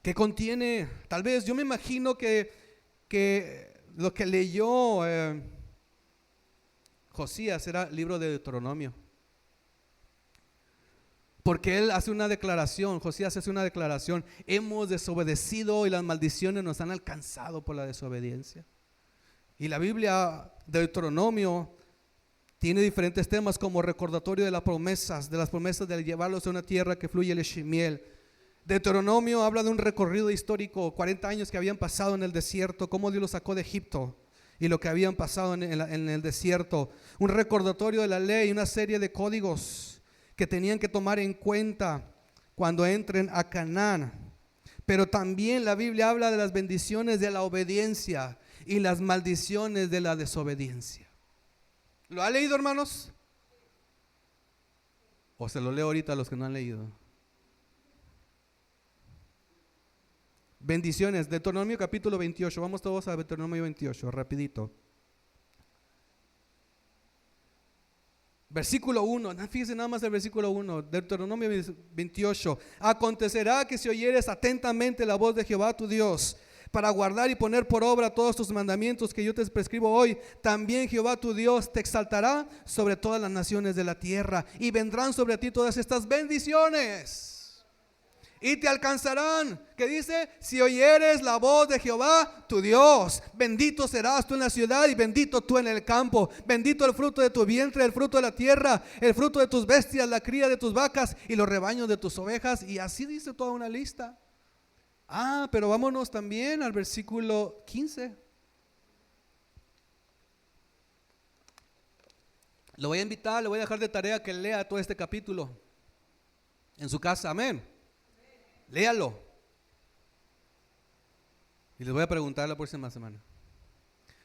Que contiene, tal vez, yo me imagino que lo que leyó Josías era el libro de Deuteronomio. Porque él hace una declaración, Josías hace una declaración: hemos desobedecido y las maldiciones nos han alcanzado por la desobediencia. Y la Biblia de Deuteronomio tiene diferentes temas, como recordatorio de las promesas de llevarlos a una tierra que fluye leche y miel. Deuteronomio habla de un recorrido histórico, 40 años que habían pasado en el desierto, cómo Dios los sacó de Egipto y lo que habían pasado en el desierto. Un recordatorio de la ley, una serie de códigos que tenían que tomar en cuenta cuando entren a Canaán. Pero también la Biblia habla de las bendiciones de la obediencia y las maldiciones de la desobediencia. ¿Lo ha leído, hermanos? ¿O se lo leo ahorita a los que no han leído? Bendiciones, Deuteronomio capítulo 28. Vamos todos a Deuteronomio 28, rapidito. Versículo 1, fíjense nada más el versículo 1, Deuteronomio 28. Acontecerá que si oyeres atentamente la voz de Jehová tu Dios, para guardar y poner por obra todos tus mandamientos que yo te prescribo hoy, también Jehová tu Dios te exaltará sobre todas las naciones de la tierra, y vendrán sobre ti todas estas bendiciones, y te alcanzarán. ¿Qué dice? Si oyeres la voz de Jehová tu Dios, bendito serás tú en la ciudad y bendito tú en el campo. Bendito el fruto de tu vientre, el fruto de la tierra, el fruto de tus bestias, la cría de tus vacas y los rebaños de tus ovejas. Y así dice toda una lista. Pero vámonos también al versículo 15. Lo voy a invitar, le voy a dejar de tarea que lea todo este capítulo en su casa, amén. Léalo. Y les voy a preguntar la próxima semana.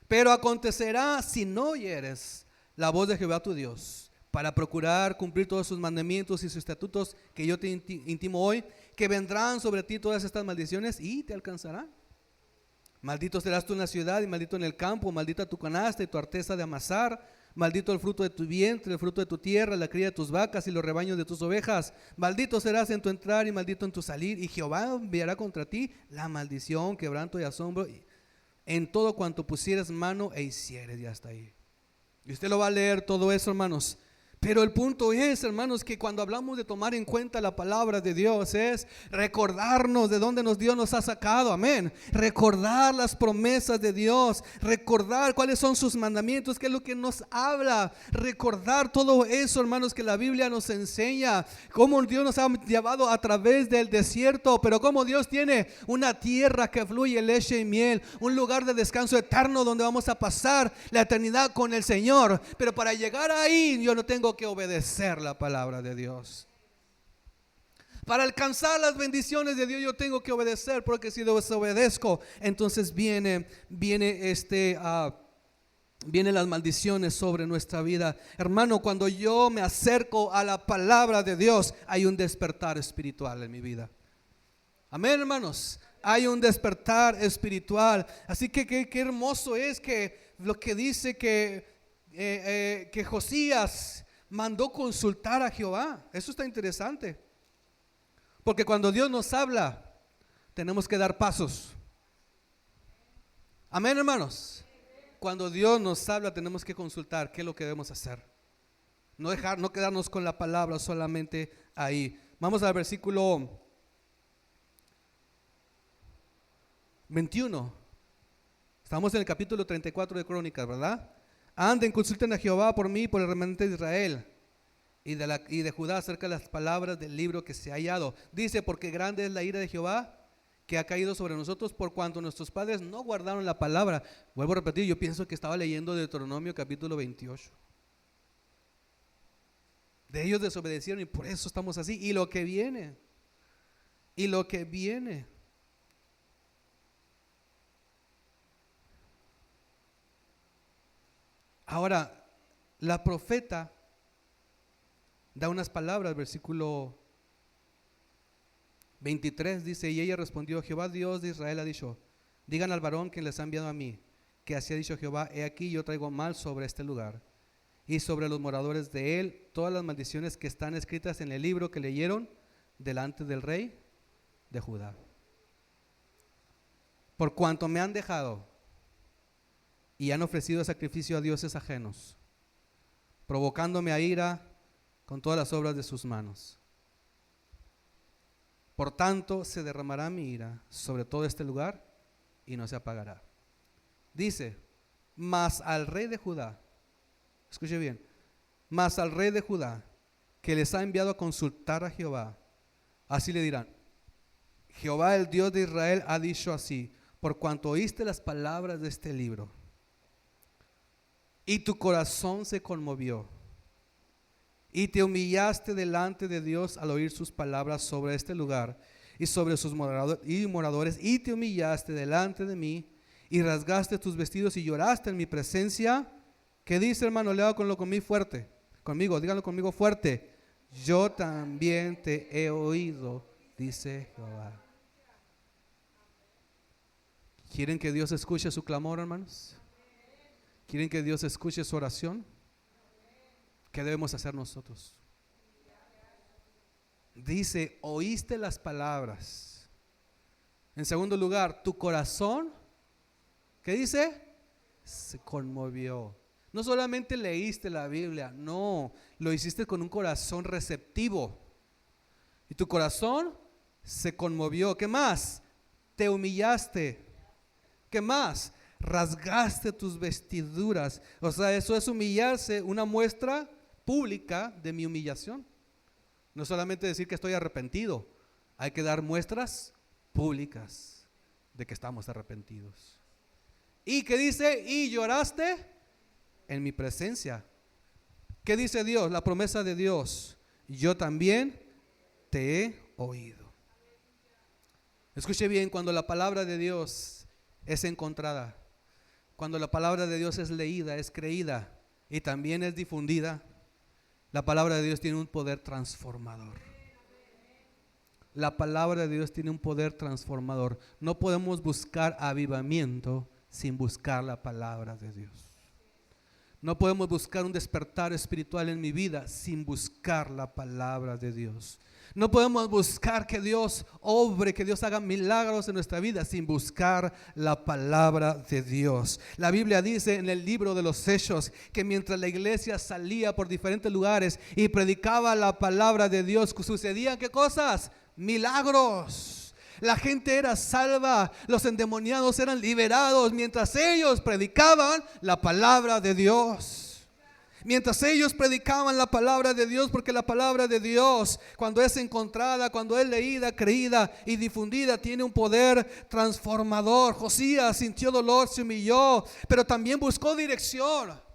Pero acontecerá, si no oyeres la voz de Jehová tu Dios, para procurar cumplir todos sus mandamientos y sus estatutos que yo te intimo hoy, que vendrán sobre ti todas estas maldiciones y te alcanzarán. Maldito serás tú en la ciudad y maldito en el campo, maldita tu canasta y tu arteza de amasar. Maldito el fruto de tu vientre, el fruto de tu tierra, la cría de tus vacas y los rebaños de tus ovejas. Maldito serás en tu entrar y maldito en tu salir. Y Jehová enviará contra ti la maldición, quebranto y asombro en todo cuanto pusieres mano e hicieres. Y hasta ahí. Y usted lo va a leer todo eso, hermanos. Pero el punto es, hermanos, que cuando hablamos de tomar en cuenta la palabra de Dios es recordarnos de dónde Dios nos ha sacado, amén. Recordar las promesas de Dios, recordar cuáles son sus mandamientos, qué es lo que nos habla, recordar todo eso, hermanos, que la Biblia nos enseña, cómo Dios nos ha llevado a través del desierto, pero cómo Dios tiene una tierra que fluye leche y miel, un lugar de descanso eterno donde vamos a pasar la eternidad con el Señor. Pero para llegar ahí yo no tengo que obedecer la palabra de Dios. Para alcanzar las bendiciones de Dios yo tengo que obedecer, porque si desobedezco, entonces vienen las maldiciones sobre nuestra vida. Hermano, cuando yo me acerco a la palabra de Dios, hay un despertar espiritual en mi vida. Amén, hermanos. Hay un despertar espiritual. Así que qué hermoso es que lo que dice que Josías mandó consultar a Jehová. Eso está interesante, porque cuando Dios nos habla tenemos que dar pasos. Amén, hermanos. Cuando Dios nos habla tenemos que consultar qué es lo que debemos hacer. No quedarnos con la palabra solamente ahí. Vamos al versículo 21. Estamos en el capítulo 34 de Crónicas, ¿verdad? Anden, consulten a Jehová por mí y por el remanente de Israel y de Judá acerca de las palabras del libro que se ha hallado. Dice, porque grande es la ira de Jehová que ha caído sobre nosotros por cuanto nuestros padres no guardaron la palabra. Vuelvo a repetir, yo pienso que estaba leyendo Deuteronomio capítulo 28. De ellos desobedecieron y por eso estamos así. Y lo que viene. Ahora, la profeta da unas palabras, versículo 23 dice, y ella respondió, Jehová Dios de Israel ha dicho, digan al varón que les ha enviado a mí, que así ha dicho Jehová, he aquí yo traigo mal sobre este lugar y sobre los moradores de él todas las maldiciones que están escritas en el libro que leyeron delante del rey de Judá. Por cuanto me han dejado y han ofrecido sacrificio a dioses ajenos, provocándome a ira con todas las obras de sus manos. Por tanto se derramará mi ira sobre todo este lugar y no se apagará. Dice, mas al rey de Judá, escuche bien, mas al rey de Judá que les ha enviado a consultar a Jehová, así le dirán, Jehová el Dios de Israel ha dicho así, por cuanto oíste las palabras de este libro y tu corazón se conmovió y te humillaste delante de Dios al oír sus palabras sobre este lugar y sobre sus moradores, y te humillaste delante de mí y rasgaste tus vestidos y lloraste en mi presencia. ¿Qué dice, hermano? Léalo conmigo, díganlo conmigo fuerte. Yo también te he oído, dice Jehová. ¿Quieren que Dios escuche su clamor, hermanos? ¿Quieren que Dios escuche su oración? ¿Qué debemos hacer nosotros? Dice, oíste las palabras. En segundo lugar, tu corazón, ¿qué dice? Se conmovió. No solamente leíste la Biblia, no, lo hiciste con un corazón receptivo. Y tu corazón se conmovió. ¿Qué más? Te humillaste. ¿Qué más? Rasgaste tus vestiduras. O sea, eso es humillarse, una muestra pública de mi humillación. No solamente decir que estoy arrepentido, hay que dar muestras públicas de que estamos arrepentidos. ¿Y qué dice? Y lloraste en mi presencia. ¿Qué dice Dios? La promesa de Dios, yo también te he oído. Escuche bien, cuando la palabra de Dios es encontrada, cuando la palabra de Dios es leída, es creída y también es difundida, la palabra de Dios tiene un poder transformador. La palabra de Dios tiene un poder transformador. No podemos buscar avivamiento sin buscar la palabra de Dios. No podemos buscar un despertar espiritual en mi vida sin buscar la palabra de Dios. No podemos buscar que Dios obre, que Dios haga milagros en nuestra vida sin buscar la palabra de Dios. La Biblia dice en el libro de los Hechos que mientras la iglesia salía por diferentes lugares y predicaba la palabra de Dios, sucedían ¿qué cosas? Milagros. La gente era salva, los endemoniados eran liberados mientras ellos predicaban la palabra de Dios. Mientras ellos predicaban la palabra de Dios, porque la palabra de Dios, cuando es encontrada, cuando es leída, creída y difundida, tiene un poder transformador. Josías sintió dolor, se humilló, pero también buscó dirección.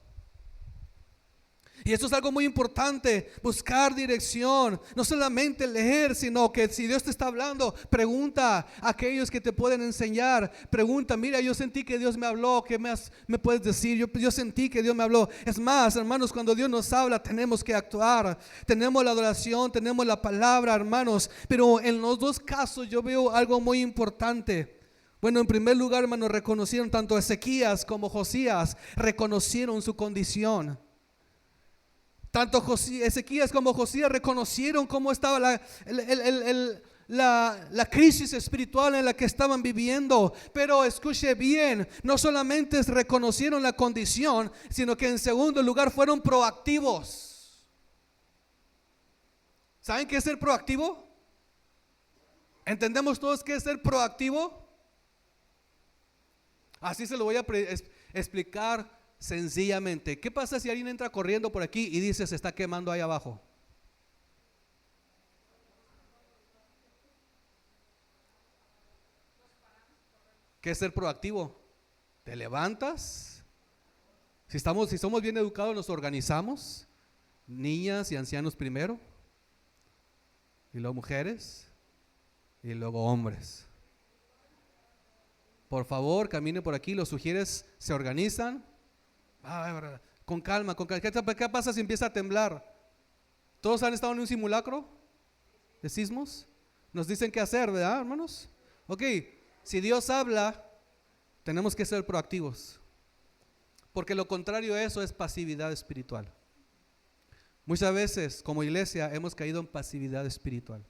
Y eso es algo muy importante, buscar dirección, no solamente leer, sino que si Dios te está hablando, pregunta a aquellos que te pueden enseñar, pregunta, mira, yo sentí que Dios me habló, ¿qué más me puedes decir? Yo sentí que Dios me habló. Es más, hermanos, cuando Dios nos habla tenemos que actuar, tenemos la adoración, tenemos la palabra, hermanos, pero en los dos casos yo veo algo muy importante. Bueno, en primer lugar, hermanos, reconocieron tanto Ezequías como Josías, reconocieron su condición. Tanto Ezequías como Josías reconocieron cómo estaba la crisis espiritual en la que estaban viviendo. Pero escuche bien, no solamente reconocieron la condición, sino que en segundo lugar fueron proactivos. ¿Saben qué es ser proactivo? ¿Entendemos todos qué es ser proactivo? Así se lo voy a explicar sencillamente. ¿Qué pasa si alguien entra corriendo por aquí y dice se está quemando ahí abajo? ¿Qué es ser proactivo? Te levantas. Si somos bien educados, nos organizamos. Niñas y ancianos primero, y luego mujeres, y luego hombres. Por favor, camine por aquí. Los sugieres se organizan. Con calma, con calma. ¿Qué pasa si empieza a temblar? ¿Todos han estado en un simulacro de sismos? Nos dicen qué hacer, ¿verdad, hermanos? Ok, si Dios habla, tenemos que ser proactivos, porque lo contrario a eso es pasividad espiritual. Muchas veces como iglesia hemos caído en pasividad espiritual.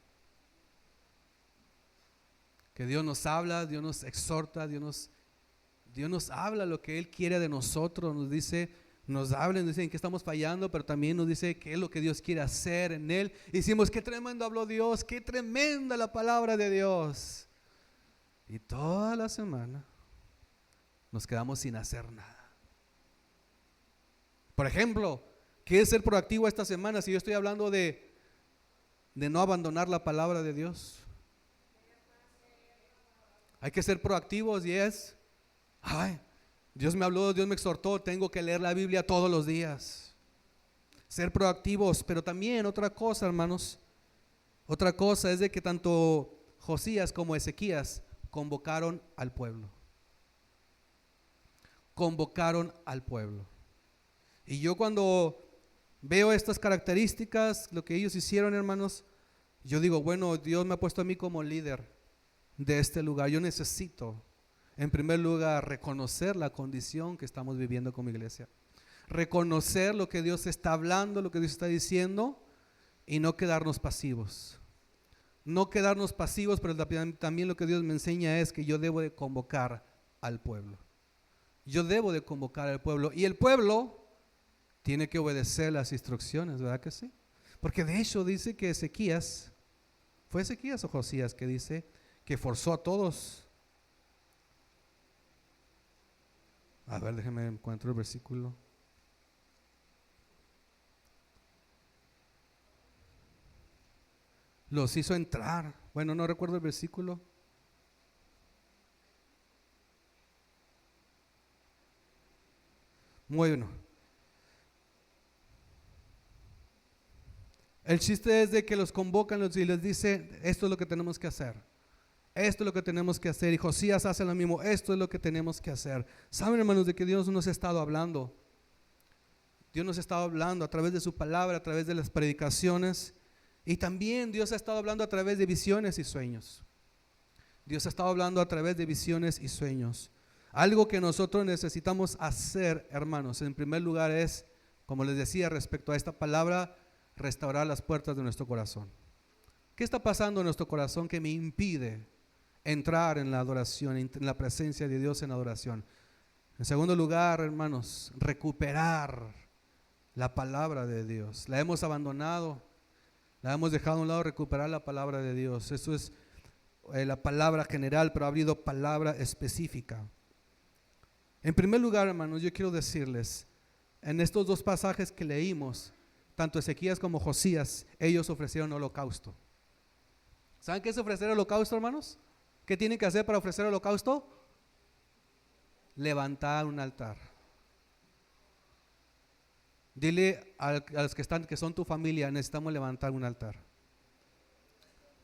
Que Dios nos habla, Dios nos exhorta, Dios nos habla lo que Él quiere de nosotros, nos habla, nos dice en qué estamos fallando, pero también nos dice qué es lo que Dios quiere hacer en Él. Y decimos, qué tremendo habló Dios, qué tremenda la palabra de Dios. Y toda la semana nos quedamos sin hacer nada. Por ejemplo, ¿qué es ser proactivo esta semana? Si yo estoy hablando de no abandonar la palabra de Dios. Hay que ser proactivos y Dios me habló, Dios me exhortó, tengo que leer la Biblia todos los días. Ser proactivos, pero también otra cosa, hermanos, otra cosa es de que tanto Josías como Ezequías convocaron al pueblo. Convocaron al pueblo. Y yo cuando veo estas características, lo que ellos hicieron, hermanos, yo digo, bueno, Dios me ha puesto a mí como líder de este lugar. Yo necesito, en primer lugar, reconocer la condición que estamos viviendo como iglesia, reconocer lo que Dios está hablando, lo que Dios está diciendo, y no quedarnos pasivos. No quedarnos pasivos, pero también lo que Dios me enseña es que yo debo de convocar al pueblo. Yo debo de convocar al pueblo, y el pueblo tiene que obedecer las instrucciones, ¿verdad que sí? Porque de hecho dice que Ezequías, ¿fue Ezequías o Josías que dice que forzó a todos? A ver, déjeme encuentro el versículo. Los hizo entrar. Bueno, no recuerdo el versículo. Muy bueno. El chiste es de que los convocan y les dice, esto es lo que tenemos que hacer. Esto es lo que tenemos que hacer. Y Josías hace lo mismo. Esto es lo que tenemos que hacer. ¿Saben, hermanos, de que Dios nos ha estado hablando? Dios nos ha estado hablando a través de su palabra, a través de las predicaciones. Y también Dios ha estado hablando a través de visiones y sueños. Dios ha estado hablando a través de visiones y sueños. Algo que nosotros necesitamos hacer, hermanos, en primer lugar es, como les decía respecto a esta palabra, restaurar las puertas de nuestro corazón. ¿Qué está pasando en nuestro corazón que me impide entrar en la adoración, en la presencia de Dios en adoración? En segundo lugar, hermanos, recuperar la palabra de Dios. La hemos abandonado, la hemos dejado a un lado. Recuperar la palabra de Dios. Eso es la palabra general, pero ha habido palabra específica. En primer lugar, hermanos, yo quiero decirles, en estos dos pasajes que leímos, tanto Ezequías como Josías, ellos ofrecieron holocausto. ¿Saben qué es ofrecer holocausto, hermanos? ¿Qué tienen que hacer para ofrecer holocausto? Levantar un altar. Dile a los que están, que son tu familia, necesitamos levantar un altar.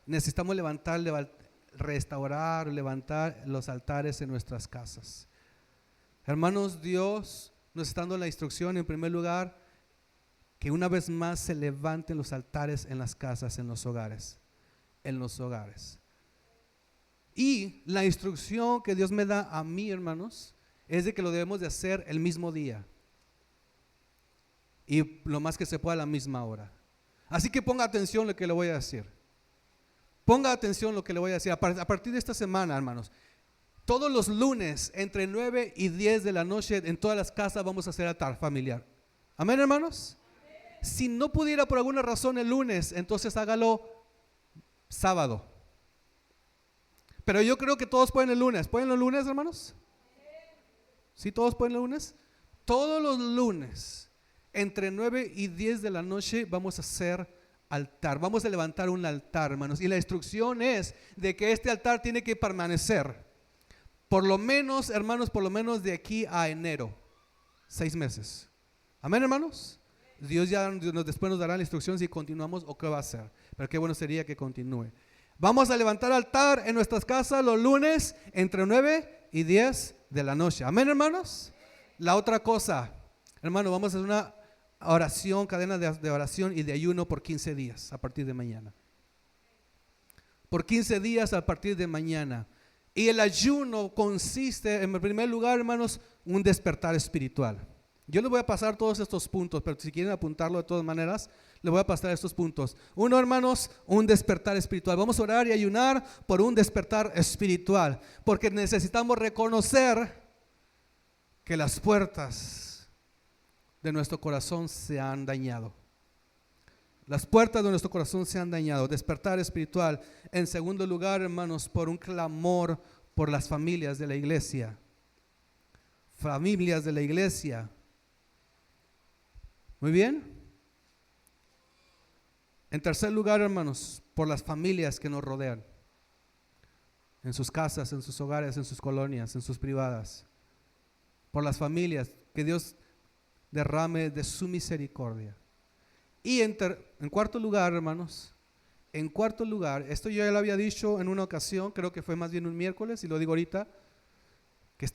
Necesitamos restaurar, levantar los altares en nuestras casas. Hermanos, Dios nos está dando la instrucción, en primer lugar, que una vez más se levanten los altares en las casas, en los hogares. En los hogares. Y la instrucción que Dios me da a mí, hermanos, es de que lo debemos de hacer el mismo día. Y lo más que se pueda a la misma hora. Así que ponga atención a lo que le voy a decir. Ponga atención a lo que le voy a decir. A partir de esta semana, hermanos, todos los lunes entre 9 y 10 de la noche en todas las casas vamos a hacer altar familiar. Amén, hermanos. Amén. Si no pudiera por alguna razón el lunes, entonces hágalo sábado. Pero yo creo que todos pueden el lunes. ¿Pueden los lunes, hermanos? ¿Sí todos pueden el lunes? Todos los lunes entre 9 y 10 de la noche vamos a hacer altar. Vamos a levantar un altar, hermanos. Y la instrucción es de que este altar tiene que permanecer por lo menos, hermanos, por lo menos de aquí a enero, 6 meses. Amén, hermanos. Dios ya después nos dará la instrucción si continuamos o qué va a hacer. Pero qué bueno sería que continúe. Vamos a levantar altar en nuestras casas los lunes entre 9 y 10 de la noche. Amén, hermanos. La otra cosa, hermano, vamos a hacer una oración, cadena de oración y de ayuno por 15 días a partir de mañana. Por 15 días a partir de mañana. Y el ayuno consiste, en primer lugar, hermanos, un despertar espiritual. Yo les voy a pasar todos estos puntos, pero si quieren apuntarlo de todas maneras, les voy a pasar estos puntos. Uno, hermanos, un despertar espiritual. Vamos a orar y ayunar por un despertar espiritual, porque necesitamos reconocer que las puertas de nuestro corazón se han dañado. Las puertas de nuestro corazón se han dañado. Despertar espiritual. En segundo lugar, hermanos, por un clamor por las familias de la iglesia. Familias de la iglesia. Muy bien. En tercer lugar, hermanos, por las familias que nos rodean. En sus casas, en sus hogares, en sus colonias, en sus privadas. Por las familias, que Dios derrame de su misericordia. Y en cuarto lugar, hermanos, en cuarto lugar, esto yo ya lo había dicho en una ocasión, creo que fue más bien un miércoles, y lo digo ahorita, que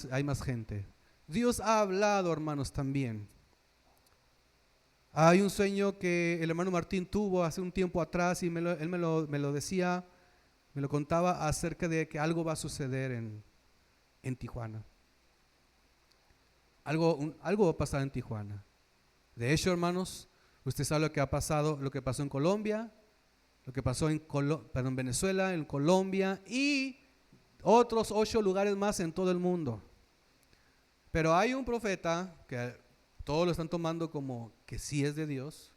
hay más gente. Dios ha hablado, hermanos, también. Hay un sueño que el hermano Martín tuvo hace un tiempo atrás y él me lo decía, me lo contaba acerca de que algo va a suceder en Tijuana. Algo va a pasar en Tijuana. De hecho, hermanos, usted sabe lo que ha pasado, lo que pasó en Colombia, lo que pasó en Venezuela, en Colombia y otros 8 lugares más en todo el mundo. Pero hay un profeta que todos lo están tomando como que sí es de Dios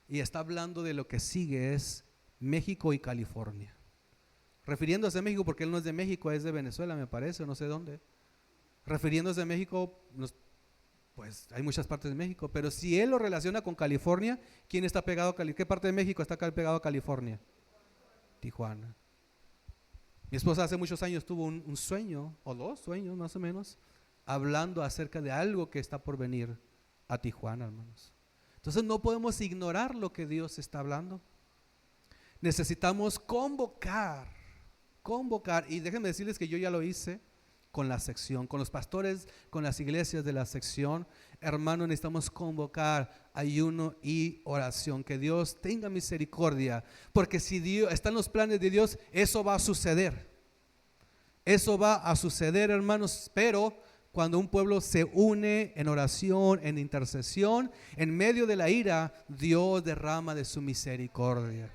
y está hablando de lo que sigue es México y California. Refiriéndose a México, porque él no es de México, es de Venezuela, me parece, no sé dónde. Refiriéndose a México, pues hay muchas partes de México, pero si él lo relaciona con California, ¿quién está pegado a California? ¿Qué parte de México está pegado a California? Tijuana. Mi esposa hace muchos años tuvo un sueño, o 2 sueños más o menos, hablando acerca de algo que está por venir a Tijuana, hermanos. Entonces no podemos ignorar lo que Dios está hablando. Necesitamos convocar, y déjenme decirles que yo ya lo hice con la sección, con los pastores, con las iglesias de la sección. Hermanos, necesitamos convocar ayuno y oración, que Dios tenga misericordia, porque si Dios está en los planes de Dios, eso va a suceder. Eso va a suceder, hermanos, pero cuando un pueblo se une en oración, en intercesión, en medio de la ira, Dios derrama de su misericordia.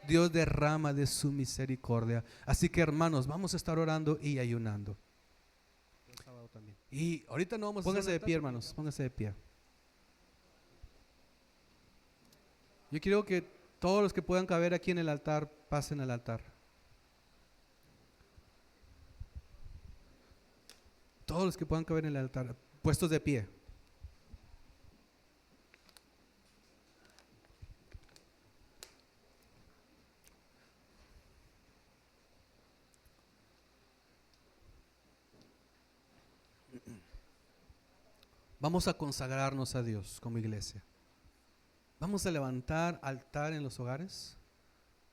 Dios derrama de su misericordia. Así que, hermanos, vamos a estar orando y ayunando. Y ahorita no vamos a pónganse de pie, hermanos, pónganse de pie. Yo quiero que todos los que puedan caber aquí en el altar pasen al altar. Todos los que puedan caber en el altar, puestos de pie. Vamos a consagrarnos a Dios como iglesia. Vamos a levantar altar en los hogares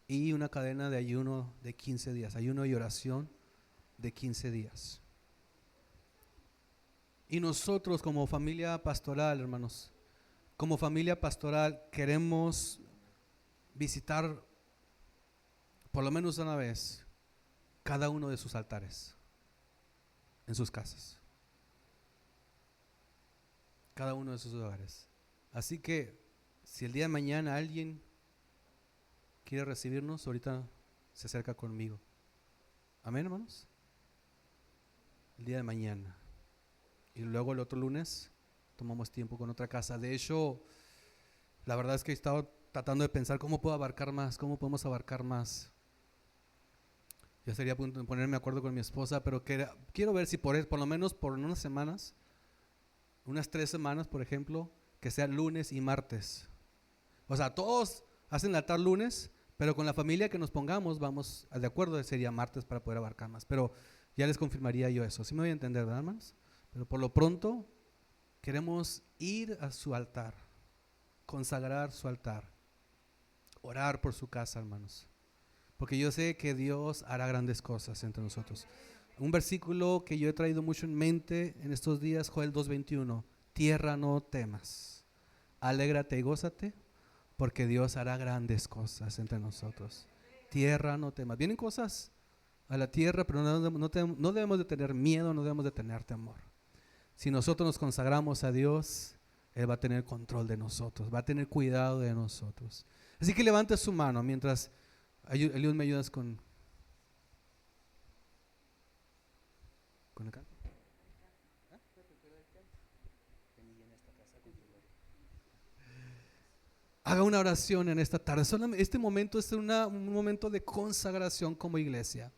y una cadena de ayuno de 15 días, ayuno y oración de 15 días. Y nosotros como familia pastoral, hermanos, como familia pastoral queremos visitar por lo menos una vez cada uno de sus altares en sus casas, cada uno de sus hogares. Así que si el día de mañana alguien quiere recibirnos, ahorita se acerca conmigo. Amén, hermanos. El día de mañana. Y luego el otro lunes tomamos tiempo con otra casa. De hecho, la verdad es que he estado tratando de pensar cómo puedo abarcar más, cómo podemos abarcar más. Ya sería a punto de ponerme de acuerdo con mi esposa, pero quiero ver si por lo menos por unas semanas, unas 3 semanas, por ejemplo, que sea lunes y martes. O sea, todos hacen el altar lunes, pero con la familia que nos pongamos, vamos de acuerdo, sería martes para poder abarcar más. Pero ya les confirmaría yo eso. ¿Sí me voy a entender, verdad, hermanos? Pero por lo pronto queremos ir a su altar, consagrar su altar, orar por su casa, hermanos, porque yo sé que Dios hará grandes cosas entre nosotros. Un versículo que yo he traído mucho en mente en estos días, Joel 2:21, tierra no temas, alégrate y gózate, porque Dios hará grandes cosas entre nosotros. Tierra no temas. Vienen cosas a la tierra, pero no debemos de tener miedo, no debemos de tener temor. Si nosotros nos consagramos a Dios, Él va a tener control de nosotros, va a tener cuidado de nosotros. Así que levante su mano mientras Eliud me ayudas con el canto. Haga una oración en esta tarde. Este momento es un momento de consagración como iglesia.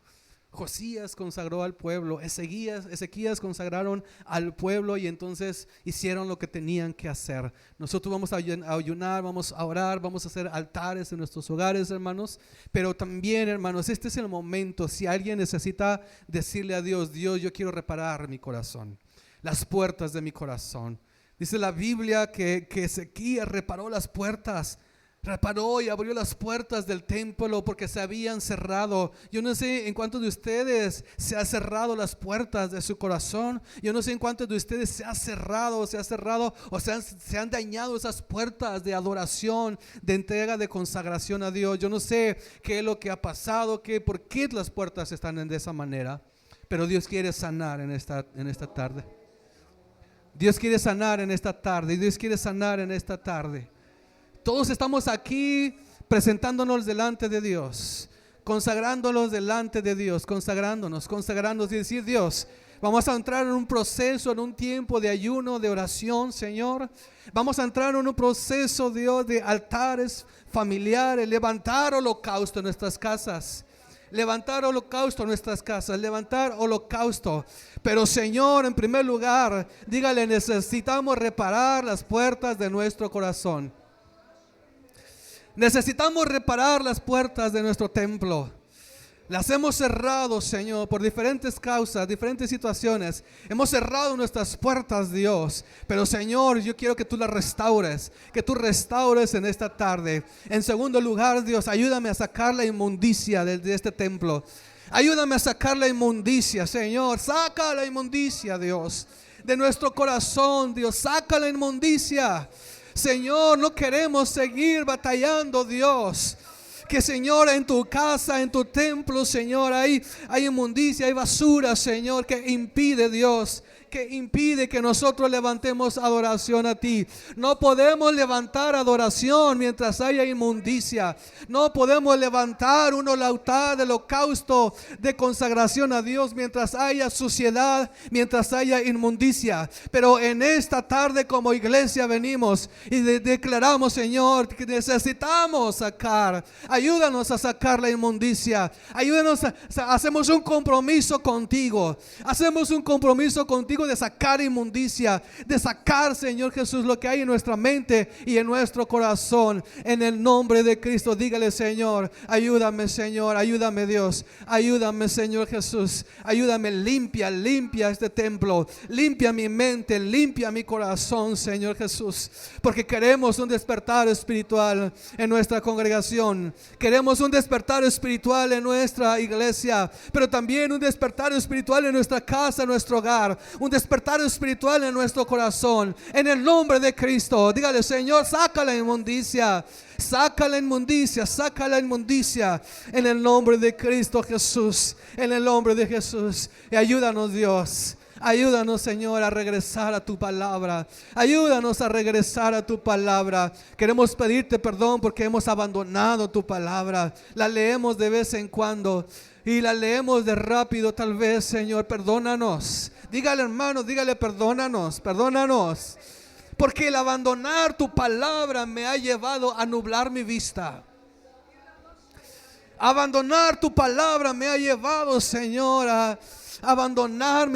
Josías consagró al pueblo, Ezequías consagraron al pueblo y entonces hicieron lo que tenían que hacer. Nosotros vamos a ayunar, vamos a orar, vamos a hacer altares en nuestros hogares, hermanos. Pero también, hermanos, este es el momento. Si alguien necesita decirle a Dios, Dios, yo quiero reparar mi corazón, las puertas de mi corazón. Dice la Biblia que Ezequías reparó las puertas. Reparó y abrió las puertas del templo porque se habían cerrado. Yo no sé en cuántos de ustedes se han cerrado las puertas de su corazón. Yo no sé en cuántos de ustedes se ha cerrado o se han dañado esas puertas de adoración, de entrega, de consagración a Dios. Yo no sé qué es lo que ha pasado, por qué las puertas están de esa manera, pero Dios quiere sanar en esta tarde. Dios quiere sanar en esta tarde. Dios quiere sanar en esta tarde. Todos estamos aquí presentándonos delante de Dios, consagrándonos delante de Dios, consagrándonos y decir, Dios, vamos a entrar en un proceso, en un tiempo de ayuno, de oración, Señor. Vamos a entrar en un proceso, Dios, de altares familiares, levantar holocausto en nuestras casas. Levantar holocausto en nuestras casas, levantar holocausto. Pero Señor, en primer lugar, dígale, necesitamos reparar las puertas de nuestro corazón. Necesitamos reparar las puertas de nuestro templo. Las hemos cerrado, Señor, por diferentes causas, diferentes situaciones. Hemos cerrado nuestras puertas, Dios. Pero Señor, yo quiero que tú las restaures, que tú restaures en esta tarde. En segundo lugar, Dios, ayúdame a sacar la inmundicia de este templo. Ayúdame a sacar la inmundicia, Señor. Saca la inmundicia, Dios, de nuestro corazón, Dios. Saca la inmundicia. Señor, no queremos seguir batallando, Dios. Que Señor, en tu casa, en tu templo, Señor, hay inmundicia, hay basura, Señor, que impide, Dios, que impide que nosotros levantemos adoración a ti. No podemos levantar adoración mientras haya inmundicia. No podemos levantar un altar del holocausto de consagración a Dios mientras haya suciedad, mientras haya inmundicia. Pero en esta tarde como iglesia venimos y declaramos, Señor, que necesitamos sacar. Ayúdanos a sacar la inmundicia. Ayúdanos hacemos un compromiso contigo. Hacemos un compromiso contigo de sacar inmundicia, de sacar, Señor Jesús, lo que hay en nuestra mente y en nuestro corazón. En el nombre de Cristo, dígale, Señor, ayúdame, Señor, ayúdame, Dios, ayúdame, Señor Jesús, ayúdame, limpia este templo, limpia mi mente, limpia mi corazón, Señor Jesús, porque queremos un despertar espiritual en nuestra congregación, queremos un despertar espiritual en nuestra iglesia, pero también un despertar espiritual en nuestra casa, en nuestro hogar, un despertar espiritual en nuestro corazón. En el nombre de Cristo, dígale, Señor, saca la inmundicia, saca la inmundicia, saca la inmundicia. En el nombre de Cristo Jesús, en el nombre de Jesús. Y ayúdanos, Dios. Ayúdanos, Señor, a regresar a tu palabra. Ayúdanos a regresar a tu palabra. Queremos pedirte perdón porque hemos abandonado tu palabra. La leemos de vez en cuando y la leemos de rápido tal vez, Señor. Perdónanos. Dígale, hermano, dígale, perdónanos, perdónanos. Porque el abandonar tu palabra me ha llevado a nublar mi vista. Abandonar tu palabra me ha llevado, Señor, a abandonar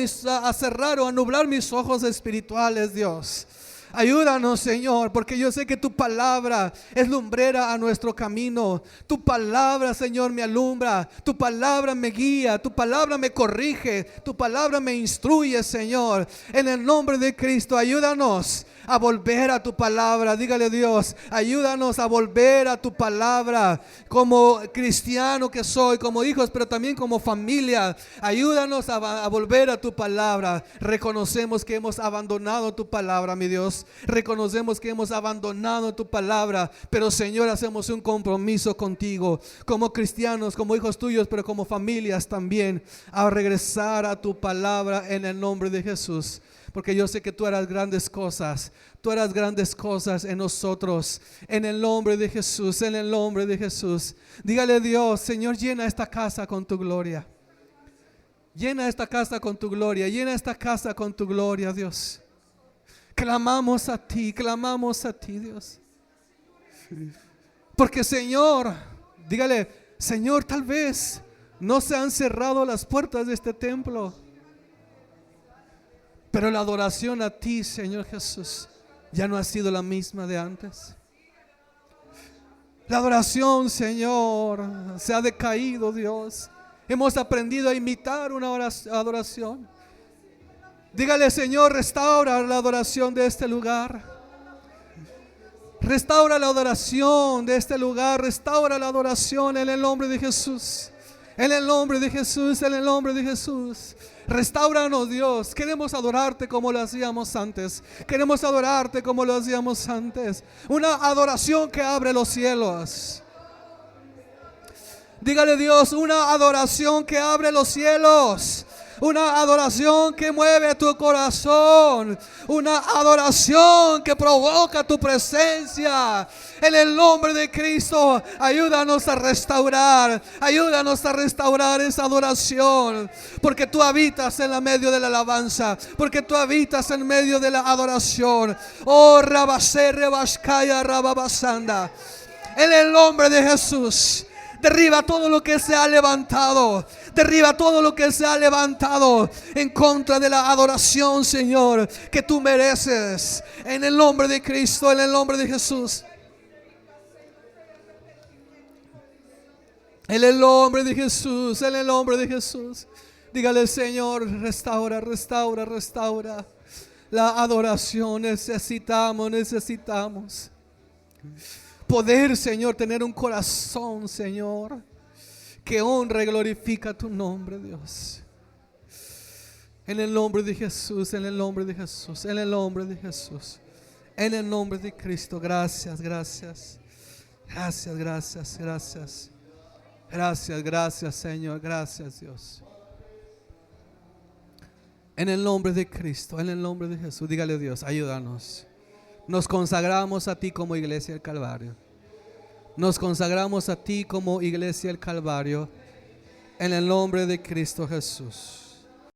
a cerrar o a nublar mis ojos espirituales, Dios. Ayúdanos, Señor, porque yo sé que tu palabra es lumbrera a nuestro camino. Tu palabra, Señor, me alumbra. Tu palabra me guía. Tu palabra me corrige. Tu palabra me instruye, Señor. En el nombre de Cristo, ayúdanos a volver a tu palabra. Dígale, Dios, ayúdanos a volver a tu palabra como cristiano que soy, como hijos, pero también como familia. Ayúdanos a volver a tu palabra. Reconocemos que hemos abandonado tu palabra, mi Dios. Reconocemos que hemos abandonado tu palabra, pero, Señor, hacemos un compromiso contigo como cristianos, como hijos tuyos, pero como familias también, a regresar a tu palabra en el nombre de Jesús. Porque yo sé que tú harás grandes cosas. Tú harás grandes cosas en nosotros. En el nombre de Jesús. En el nombre de Jesús. Dígale, Dios, Señor, llena esta casa con tu gloria. Llena esta casa con tu gloria. Llena esta casa con tu gloria, Dios. Clamamos a ti, Dios. Porque, Señor, dígale, Señor, tal vez no se han cerrado las puertas de este templo, pero la adoración a ti, Señor Jesús, ya no ha sido la misma de antes. La adoración, Señor, se ha decaído, Dios. Hemos aprendido a imitar una adoración. Dígale, Señor, restaura la adoración de este lugar. Restaura la adoración de este lugar. Restaura la adoración en el nombre de Jesús. En el nombre de Jesús, en el nombre de Jesús. Restáuranos, Dios. Queremos adorarte como lo hacíamos antes. Queremos adorarte como lo hacíamos antes. Una adoración que abre los cielos. Dígale, Dios, una adoración que abre los cielos. Una adoración que mueve tu corazón. Una adoración que provoca tu presencia. En el nombre de Cristo, ayúdanos a restaurar. Ayúdanos a restaurar esa adoración. Porque tú habitas en el medio de la alabanza. Porque tú habitas en medio de la adoración. Oh, Rabasé, Rebascaya, Rababasanda. En el nombre de Jesús. Derriba todo lo que se ha levantado. Derriba todo lo que se ha levantado en contra de la adoración, Señor, que tú mereces. En el nombre de Cristo, en el nombre de Jesús. En el nombre de Jesús, en el nombre de Jesús. Dígale, Señor, restaura, restaura, restaura la adoración. Necesitamos poder, Señor, tener un corazón, Señor, que honra y glorifica tu nombre, Dios. En el nombre de Jesús, en el nombre de Jesús, en el nombre de Jesús, en el nombre de Cristo. Gracias, gracias. Gracias, gracias, gracias. Gracias, gracias, Señor. Gracias, Dios. En el nombre de Cristo, en el nombre de Jesús, dígale a Dios, ayúdanos. Nos consagramos a ti como iglesia del Calvario. Nos consagramos a ti como iglesia del Calvario. En el nombre de Cristo Jesús.